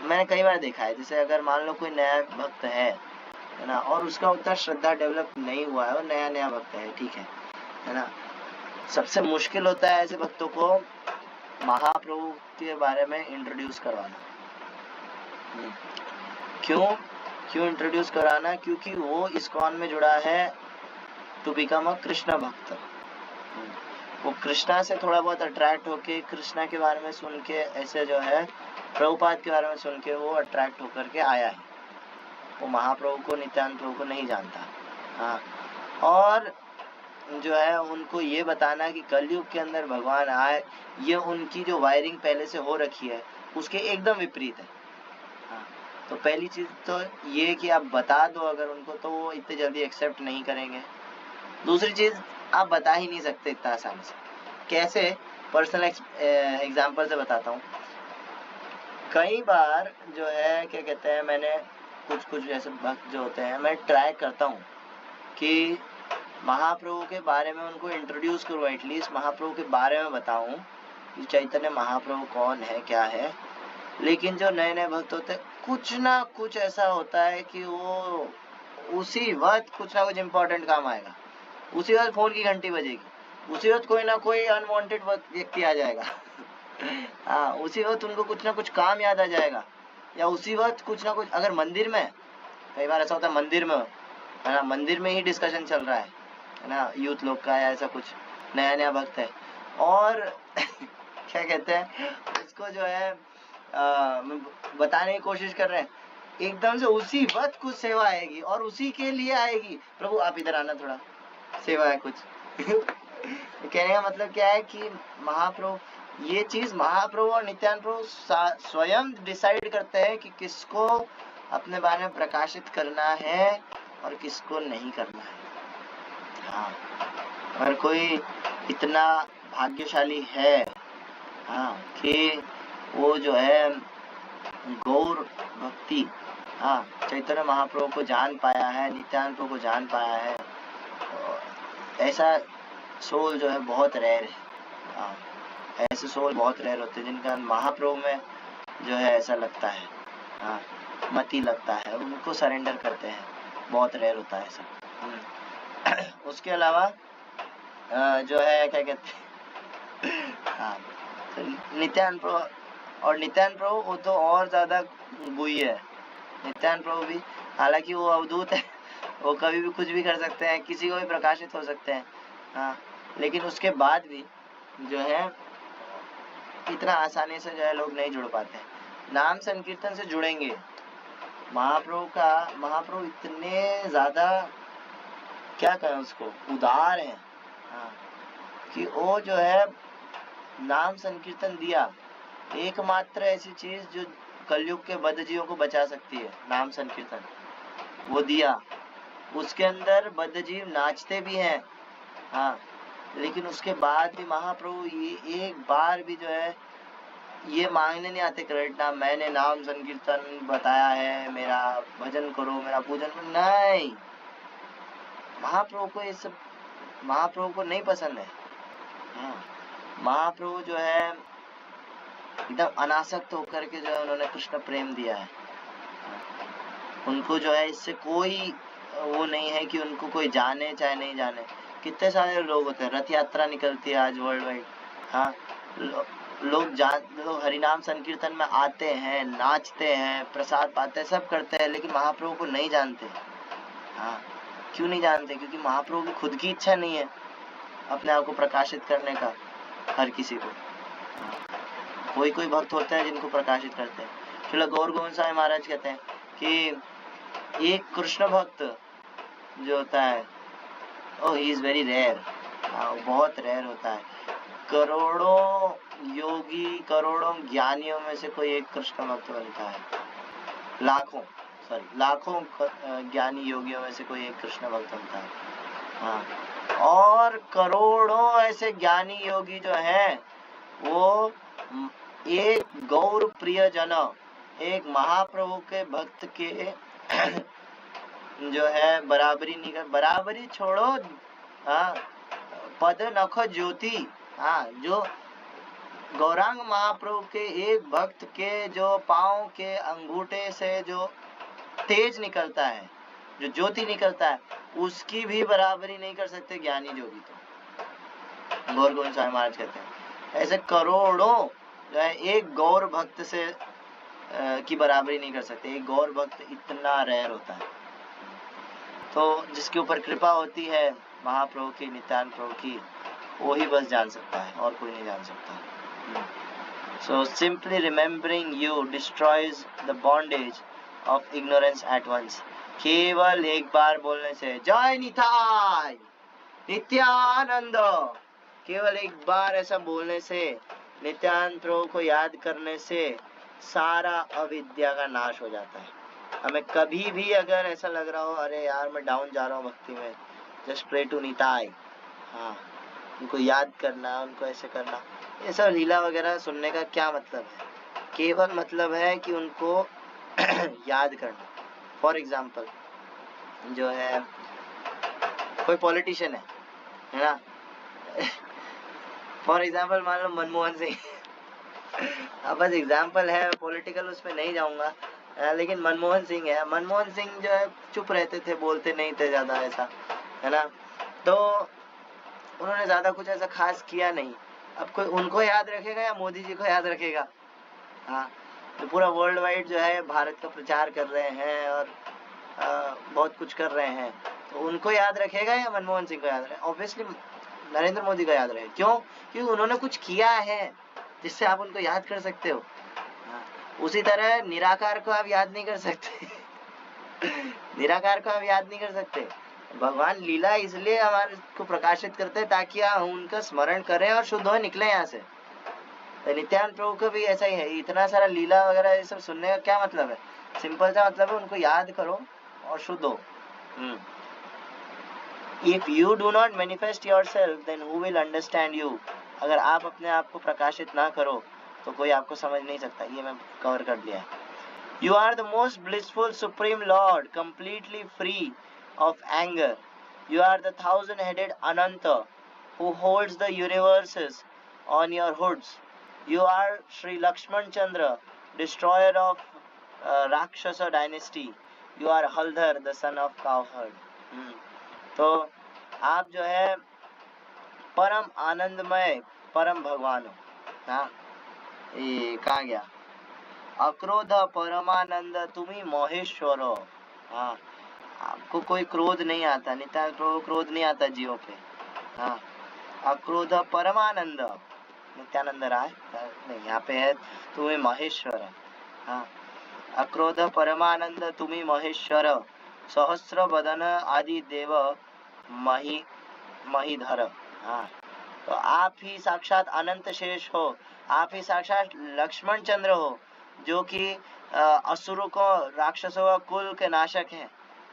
मैंने कई बार देखा है, जैसे अगर मान लो कोई नया भक्त है ना, और उसका उतना श्रद्धा डेवलप नहीं हुआ है, और नया नया भक्त है, ठीक है ना, सबसे मुश्किल होता है ऐसे भक्तों को महाप्रभु के बारे में इंट्रोड्यूस करवाना। क्यों? क्यों इंट्रोड्यूस कराना? क्योंकि वो इस्कॉन में जुड़ा है टू बिकम अ कृष्ण भक्त। वो कृष्णा से थोड़ा बहुत अट्रैक्ट होके, कृष्णा के बारे में सुन के, ऐसे जो है प्रभुपाद के बारे में सुन के वो अट्रैक्ट होकर के आया है। वो महाप्रभु को, नित्यानंद प्रभु को नहीं जानता। हाँ, और जो है उनको ये बताना कि कलयुग के अंदर भगवान आए, ये उनकी जो वायरिंग पहले से हो रखी है उसके एकदम विपरीत है। हाँ, तो पहली चीज तो ये कि आप बता दो अगर उनको, तो वो इतने जल्दी एक्सेप्ट नहीं करेंगे। दूसरी चीज, आप बता ही नहीं सकते इतना आसानी से। कैसे? पर्सनल एग्जांपल से बताता हूँ। कई बार जो है क्या कहते हैं, मैंने कुछ ऐसे भक्त जो होते हैं, मैं ट्राई करता हूँ कि महाप्रभु के बारे में उनको इंट्रोड्यूस करूँ, एटलीस्ट महाप्रभु के बारे में बताऊँ कि चैतन्य महाप्रभु कौन है, क्या है। लेकिन जो नए नए भक्त होते हैं, कुछ ना कुछ ऐसा होता है कि वो उसी वक्त कुछ ना कुछ इम्पोर्टेंट काम आएगा, उसी वक्त फोन की घंटी बजेगी, उसी वक्त कोई ना कोई अनवांटेड व्यक्ति आ जाएगा। हाँ, उसी वक्त उनको कुछ ना कुछ काम याद आ जाएगा, या उसी वक्त कुछ ना कुछ, अगर मंदिर में, कई बार ऐसा होता है मंदिर में, है ना, मंदिर में ही डिस्कशन चल रहा है ना, यूथ लोग का, या ऐसा कुछ नया नया भक्त है, और क्या कहते हैं उसको जो है बताने की कोशिश कर रहे हैं, एकदम से उसी वक्त कुछ सेवा आएगी और उसी के लिए आएगी, प्रभु आप इधर आना, थोड़ा सेवा है कुछ। कहने का मतलब क्या है कि महाप्रभु, ये चीज महाप्रभु और नित्यानंद प्रभु स्वयं डिसाइड करते हैं कि किसको अपने बारे में प्रकाशित करना है और किसको नहीं करना है। हाँ, अगर कोई इतना भाग्यशाली है, हाँ, कि वो जो है गौर भक्ति, हाँ, चैतन्य महाप्रभु को जान पाया है, नित्यानंद प्रभु को जान पाया है, ऐसा सोल जो है बहुत रेयर है। हाँ, ऐसे सोल बहुत रेयर होते हैं जिनका महाप्रभु में जो है ऐसा लगता है, हाँ, मति लगता है, उनको सरेंडर करते हैं, बहुत रेयर होता है ऐसा। उसके अलावा जो है क्या कहते हैं, हाँ, तो नित्यानंद प्रभु, और नित्यानंद प्रभु वो तो और ज्यादा गुई है। नित्यानंद प्रभु भी, हालांकि वो अवधूत है, वो कभी भी कुछ भी कर सकते हैं, किसी को भी प्रकाशित हो सकते हैं, हाँ, लेकिन उसके बाद भी जो है इतना आसानी से जो है लोग नहीं जुड़ पाते हैं। नाम संकीर्तन से जुड़ेंगे, महाप्रभु इतने ज्यादा, क्या कहें उसको, उदार है, हाँ, कि वो जो है नाम संकीर्तन दिया, एकमात्र ऐसी चीज जो कलयुग के बद्धजीवों को बचा सकती है, नाम संकीर्तन, वो दिया। उसके अंदर बद्धजीव नाचते भी हैं, हाँ, लेकिन उसके बाद भी महाप्रभु ये एक बार भी जो है ये मांगने नहीं आते क्रेडिट, ना मैंने नाम संकीर्तन बताया है, मेरा भजन करो, मेरा पूजन करो, नहीं, महाप्रभु को ये सब, महाप्रभु को नहीं पसंद है। हाँ, महाप्रभु जो है एकदम अनासक्त होकर के जो है उन्होंने कृष्ण प्रेम दिया है। उनको जो है इससे कोई वो नहीं है कि उनको कोई जाने चाहे नहीं जाने। कितने सारे लोग होते हैं, रथ यात्रा निकलती है आज वर्ल्ड वाइड, हाँ, लोग हरिनाम संकीर्तन में आते हैं, नाचते हैं, प्रसाद पाते हैं, सब करते हैं, लेकिन महाप्रभु को नहीं जानते। हाँ, क्यों नहीं जानते? क्योंकि महाप्रभु की खुद की इच्छा नहीं है अपने आप को प्रकाशित करने का हर किसी को। कोई कोई भक्त होते हैं जिनको प्रकाशित करते हैं। श्रील गौर गोविंद साहब महाराज कहते हैं कि एक कृष्ण भक्त जो होता है, ओह ही इज वेरी रेयर, बहुत रेयर होता है। करोड़ों योगी, करोड़ों ज्ञानियों में से कोई एक कृष्ण भक्त बनता है, लाखों ज्ञानी योगियों में से कोई एक कृष्ण भक्त बनता है, हाँ, और करोड़ों ऐसे ज्ञानी योगी जो हैं वो एक गौर प्रिय जन, एक महाप्रभु के भक्त के जो है बराबरी नहीं कर, बराबरी छोड़ो, हाँ, पद नख ज्योति, हाँ, जो गौरांग महाप्रभु के एक भक्त के जो पांव के अंगूठे से जो तेज निकलता है, जो ज्योति निकलता है, उसकी भी बराबरी नहीं कर सकते ज्ञानी जोगी। तो गौर गोविंद साहब महाराज कहते हैं ऐसे करोड़ों जो है एक गौर भक्त से की बराबरी नहीं कर सकते। एक गौर भक्त इतना रेयर होता है। तो जिसके ऊपर कृपा होती है महाप्रभु की, नित्यानंद प्रभु की, वो ही बस जान सकता है और कोई नहीं जान सकता। So simply remembering you destroys the bondage of ignorance at once. केवल एक बार बोलने से जय निताय नित्यानंद, केवल एक बार ऐसा बोलने से, नित्यानंद प्रभु को याद करने से सारा अविद्या का नाश हो जाता है। हमें कभी भी अगर ऐसा लग रहा हो अरे यार मैं डाउन जा रहा हूँ भक्ति में, जस्ट प्रे टू निताय। हाँ, उनको याद करना, उनको ऐसे करना, ये सब लीला वगैरह सुनने का क्या मतलब है? केवल मतलब है कि उनको याद करना। फॉर एग्जाम्पल जो है कोई पॉलिटिशियन है ना, फॉर एग्जाम्पल मान लो मनमोहन सिंह अब बस एग्जाम्पल है, पॉलिटिकल उस पर नहीं जाऊंगा, लेकिन मनमोहन सिंह है। मनमोहन सिंह जो है चुप रहते थे, बोलते नहीं थे ज्यादा, ऐसा है ना, तो उन्होंने ज्यादा कुछ ऐसा खास किया नहीं। अब कोई उनको याद रखेगा या मोदी जी को याद रखेगा? हाँ, तो पूरा वर्ल्ड वाइड जो है भारत का प्रचार कर रहे हैं और बहुत कुछ कर रहे हैं, तो उनको याद रखेगा या मनमोहन सिंह को याद रखेगा? ऑब्वियसली नरेंद्र मोदी को याद रखेगा। क्यों? क्योंकि उन्होंने कुछ किया है जिससे आप उनको याद कर सकते हो। हाँ, उसी तरह निराकार को आप याद नहीं कर सकते निराकार को आप याद नहीं कर सकते। भगवान लीला इसलिए हमारे को प्रकाशित करते हैं ताकि हम उनका स्मरण करें और शुद्ध हो निकले यहाँ से। तो नित्यानंद प्रभु को भी ऐसा ही है। इतना सारा लीला वगैरह ये सब सुनने का क्या मतलब है? सिंपल सा मतलब है उनको याद करो और शुद्ध हो। If you do not manifest yourself, then who will understand you? अगर आप अपने आप को प्रकाशित ना करो तो कोई आपको समझ नहीं सकता। ये मैं कवर कर दिया है। You are the most blissful supreme Lord, completely free of anger. You are the thousand-headed Ananta who holds the universes on your hoods. You are Sri Lakshman Chandra, destroyer of Rakshasa dynasty. You are Haldhar, the son of cowherd. तो आप जो है परम आनंदमय परम भगवान हो। हाँ, ये कहाँ गया? अक्रोध परमानंद तुम्ही महेश्वर हो। हाँ, आपको कोई क्रोध नहीं आता, नित्यानंद प्रभु क्रोध नहीं आता जीवों पे। हाँ, अक्रोध परमानंद नित्यानंद राय नहीं, यहाँ पे है तुम्ही महेश्वर। हाँ, अक्रोध परमानंद तुम्ही महेश्वर, सहस्र बदन आदि देव महीधर। हाँ, तो आप ही साक्षात अनंत शेष हो, आप ही साक्षात लक्ष्मण चंद्र हो जो कि असुरों को, राक्षसों का कुल के नाशक हैं।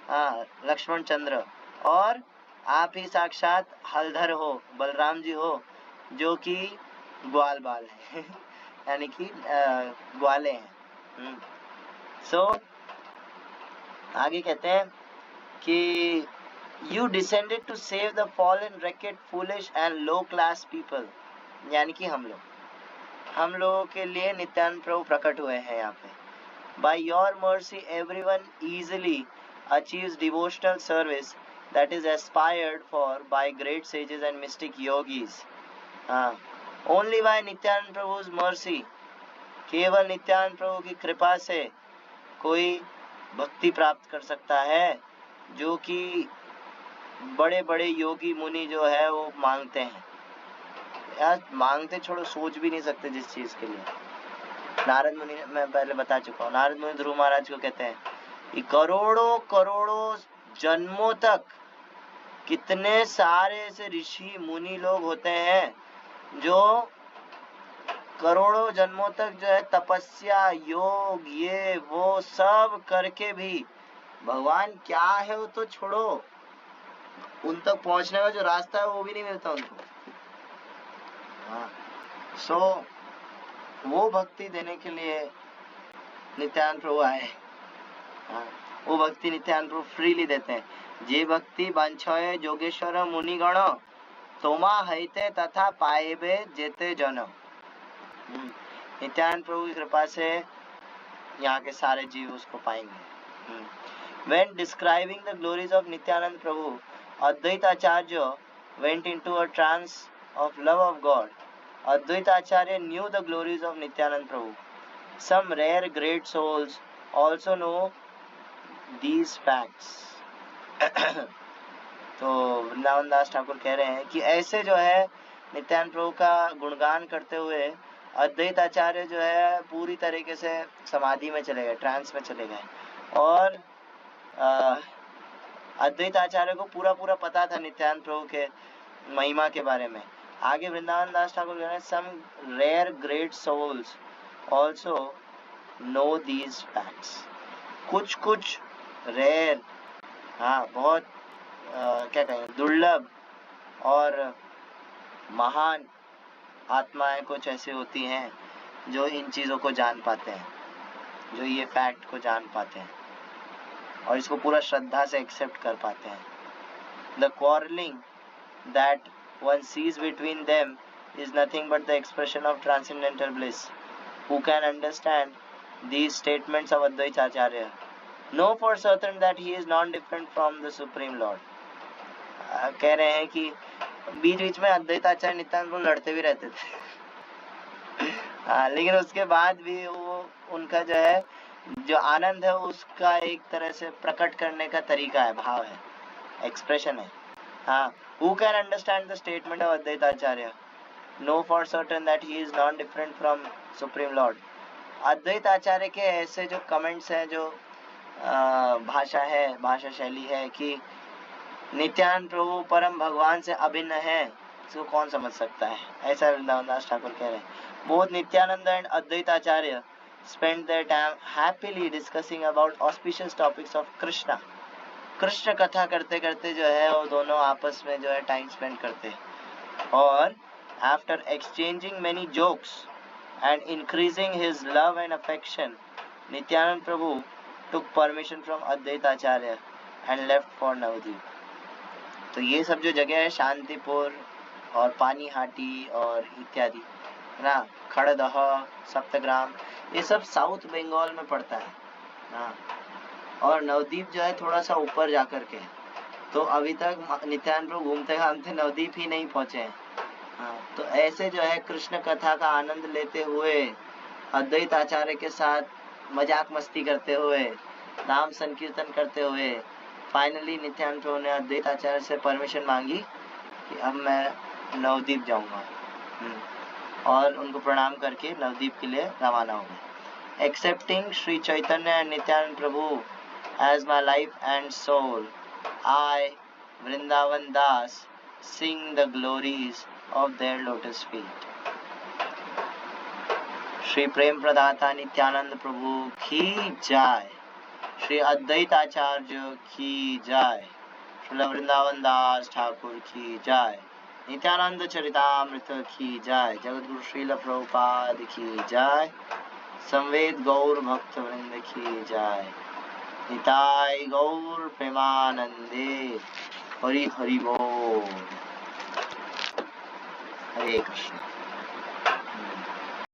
हाँ, लक्ष्मण चंद्र। और आप ही साक्षात हलधर हो, बलराम जी हो जो कि ग्वाल बाल है यानी कि ग्वाले हैं। सो आगे कहते हैं कि You descended to save the fallen, wretched, foolish and low class people. यानी कि हम लोगों के लिए नित्यानंद प्रभु प्रकट हुए हैं यहाँ पे। By your mercy, everyone easily achieves devotional service that is aspired for by great sages and mystic yogis. Only by Nityanand प्रभु's mercy, केवल नित्यानंद प्रभु की कृपा से कोई भक्ति प्राप्त कर सकता है जो कि बड़े बड़े योगी मुनि जो है वो मांगते हैं। यार मांगते छोड़ो, सोच भी नहीं सकते जिस चीज के लिए। नारद मुनि, मैं पहले बता चुका हूँ, नारद मुनि ध्रुव महाराज को कहते हैं कि करोड़ों करोड़ों जन्मों तक कितने सारे ऐसे ऋषि मुनि लोग होते हैं जो करोड़ों जन्मों तक जो है तपस्या, योग, ये वो सब करके भी भगवान क्या है वो तो छोड़ो, उन तक पहुंचने का जो रास्ता है वो भी नहीं मिलता उनको। हाँ, सो वो भक्ति देने के लिए नित्यानंद प्रभु आए। हाँ, वो भक्ति नित्यानंद प्रभु फ्रीली देते हैं। जे भक्ति बांछय जोगेश्वर मुनिगण तोमा हैते तथा पाएबे जेते जन। नित्यानंद प्रभु की कृपा से यहाँ के सारे जीव उसको पाएंगे। When describing the glories of Nityanand Prabhu, Advaita Acharya went into a trance of love of God. Advaita Acharya knew the glories of Nityanand Prabhu. some rare great souls also know these facts. तो वृंदावन दास ठाकुर कह रहे हैं कि ऐसे जो है नित्यानंद प्रभु का गुणगान करते हुए अद्वैत आचार्य जो है पूरी तरीके से समाधि में चले गए, ट्रांस में चले गए, और अद्वैत आचार्य को पूरा पूरा पता था नित्यानंद प्रभु के महिमा के बारे में। आगे वृंदावन दास ठाकुर कह रहे हैं some rare great souls also know these facts. कुछ कुछ रेयर, हाँ बहुत क्या कहें, दुर्लभ और महान आत्माएं कुछ ऐसी होती हैं जो इन चीज़ों को जान पाते हैं, जो ये फैक्ट को जान पाते हैं और इसको पूरा श्रद्धा से एक्सेप्ट कर पाते हैं। The quarreling that one sees between them is nothing but the expression of transcendental bliss. Who can understand these statements of Advaita Acharya? Know for certain that he is non-different from the Supreme Lord. कह रहे हैं कि बीच बीच में अद्वैत आचार्य नित्यानंद प्रभु लड़ते भी रहते थे लेकिन उसके बाद भी वो उनका जो है जो आनंद है उसका एक तरह से प्रकट करने का तरीका है, भाव है, एक्सप्रेशन है। हाँ, who can understand the statement of Advaita Acharya? Know for certain that he is non-different from Supreme Lord. अद्वैत आचार्य के ऐसे जो कमेंट्स हैं, जो भाषा शैली है कि नित्यानंद प्रभु परम भगवान से अभिन्न है, इसको कौन समझ सकता है, ऐसा वृंदावन दास ठाकुर कह रहे हैं। Both Nityananda and Advaita Acharya spend their time happily discussing about auspicious topics of Krishna. Krishna कथा करते करते जो है वो दोनों आपस में जो है टाइम स्पेंड करते हैं, और after exchanging many jokes and increasing his love and affection, Nityanand Prabhu took permission from Advaita Acharya and left for Navadvip. तो ये सब जो जगह है, शांतिपुर और पानीहाटी और इत्यादि ना, खड़दह, सप्तग्राम, ये सब साउथ बंगाल में पड़ता है ना, और नवद्वीप जो है थोड़ा सा ऊपर जाकर के। तो अभी तक नित्यानंद प्रभु घूमते घामते नवद्वीप ही नहीं पहुंचे हैं। हाँ, तो ऐसे जो है कृष्ण कथा का आनंद लेते हुए, अद्वैत आचार्य के साथ मजाक मस्ती करते हुए, नाम संकीर्तन करते हुए, फाइनली नित्यानंद प्रभु ने अद्वैत आचार्य से परमिशन मांगी कि अब मैं नवद्वीप जाऊंगा, और उनको प्रणाम करके नवद्वीप के लिए रवाना हो गए। Excepting Shri Chaitanya and Nityananda Prabhu as my life and soul, I Vrindavan Das sing the glories of their lotus feet. Shri प्रेम प्रदाता नित्यानंद प्रभु की जय, श्री अद्वैत आचार्य की जय, श्री वृंदावन दास ठाकुर की जय, नित्यानंद चरितामृत की जय, जगतगुरु श्रील प्रभुपाद की जय, संवेद गौर भक्त वृंद की जय, निताय गौर प्रेमानंदे, हरि हरि बोल, हरे कृष्ण।